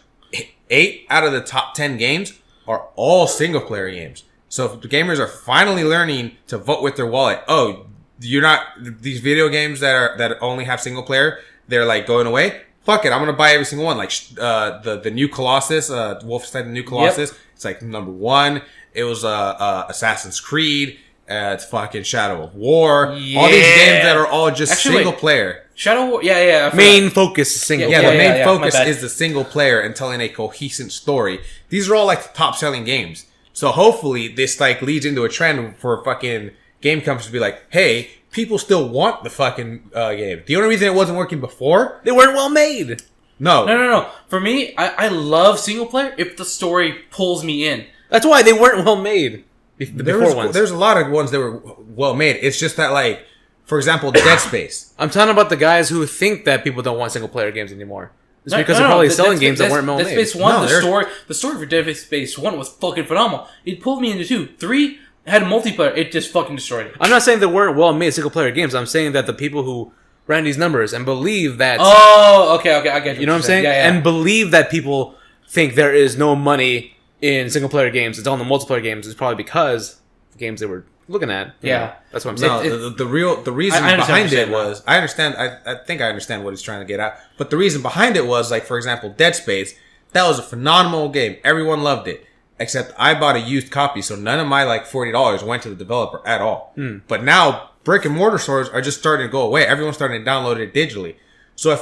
8 out of the top 10 games are all single-player games. So if the gamers are finally learning to vote with their wallet, oh, you're not these video games that only have single player, they're like going away. Fuck it, I'm gonna buy every single one. Like the new Colossus, Wolfenstein: The New Colossus. Yep. It's like number 1. It was Assassin's Creed. It's fucking Shadow of War. Yeah. All these games that are all just single player. Shadow War, yeah. Main focus is single. Yeah, the main focus is the single player and telling a cohesive story. These are all like the top selling games. So hopefully this like leads into a trend for fucking game companies to be like, hey, people still want the fucking game. The only reason it wasn't working before, they weren't well made. No. For me, I love single player if the story pulls me in. That's why they weren't well made. There's a lot of ones that were well made. It's just that, like, for example, Dead Space. I'm talking about the guys who think that people don't want single player games anymore. It's because they're probably selling games that weren't well made. Dead Space 1, the story for Dead Space 1 was fucking phenomenal. It pulled me into 2. 3 had a multiplayer. It just fucking destroyed it. I'm not saying they weren't well made single player games. I'm saying that the people who ran these numbers and believe that. Oh, okay, I get you know what I'm saying? Yeah. And believe that people think there is no money in single player games. It's all in the multiplayer games. It's probably because the games they were looking at. Yeah, that's what I'm saying. No, the reason behind it was I understand. I think I understand what he's trying to get at. But the reason behind it was, like, for example, Dead Space. That was a phenomenal game. Everyone loved it. Except I bought a used copy, so none of my like $40 went to the developer at all. But now brick and mortar stores are just starting to go away. Everyone's starting to download it digitally. So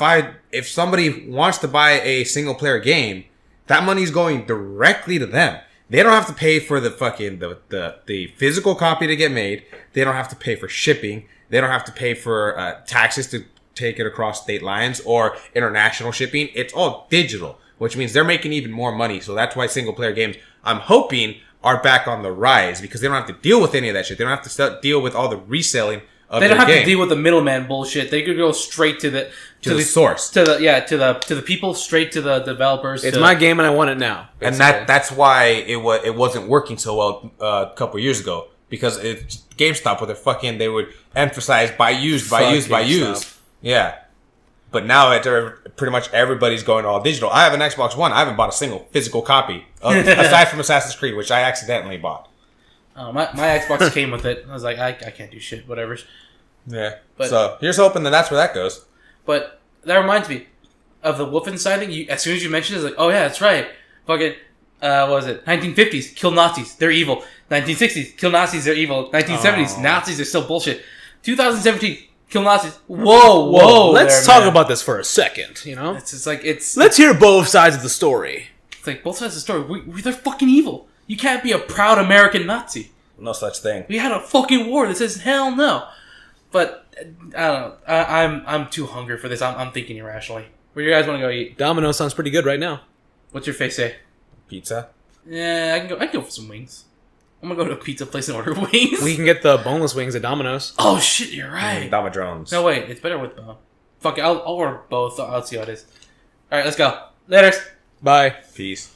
if somebody wants to buy a single player game, that money's going directly to them. They don't have to pay for the fucking the physical copy to get made. They don't have to pay for shipping. They don't have to pay for taxes to take it across state lines or international shipping. It's all digital, which means they're making even more money. So that's why single player games, I'm hoping, are back on the rise because they don't have to deal with any of that shit. They don't have to deal with all the reselling of They don't their have game. to deal with the middleman bullshit. They could go straight to the source. To the people, straight to the developers. It's my game and I want it now. Basically. And that's why it wasn't working so well a couple years ago because GameStop with their fucking, they would emphasize buy used. Yeah. But now pretty much everybody's going all digital. I have an Xbox One. I haven't bought a single physical copy aside from Assassin's Creed, which I accidentally bought. My Xbox came with it. I was like, I can't do shit. Whatever. Yeah. But, so here's hoping that's where that goes. But that reminds me of the Wolfenstein thing. As soon as you mentioned it, it's like, oh yeah, that's right. Fucking, what was it? 1950s, kill Nazis, they're evil. 1960s, kill Nazis, they're evil. 1970s, Nazis are still bullshit. 2017. Kill Nazis. Whoa. Let's talk about this for a second, you know? Let's hear both sides of the story. It's like, both sides of the story. They're fucking evil. You can't be a proud American Nazi. No such thing. We had a fucking war that says hell no. But, I don't know. I'm too hungry for this. I'm thinking irrationally. Where do you guys want to go eat? Domino's sounds pretty good right now. What's your face say? Pizza? Yeah, I can go for some wings. I'm gonna go to a pizza place and order wings. We can get the boneless wings at Domino's. Oh shit, you're right. Domodrones. No wait, it's better with fuck it, I'll order both. I'll see how it is. All right, let's go. Later. Bye. Peace.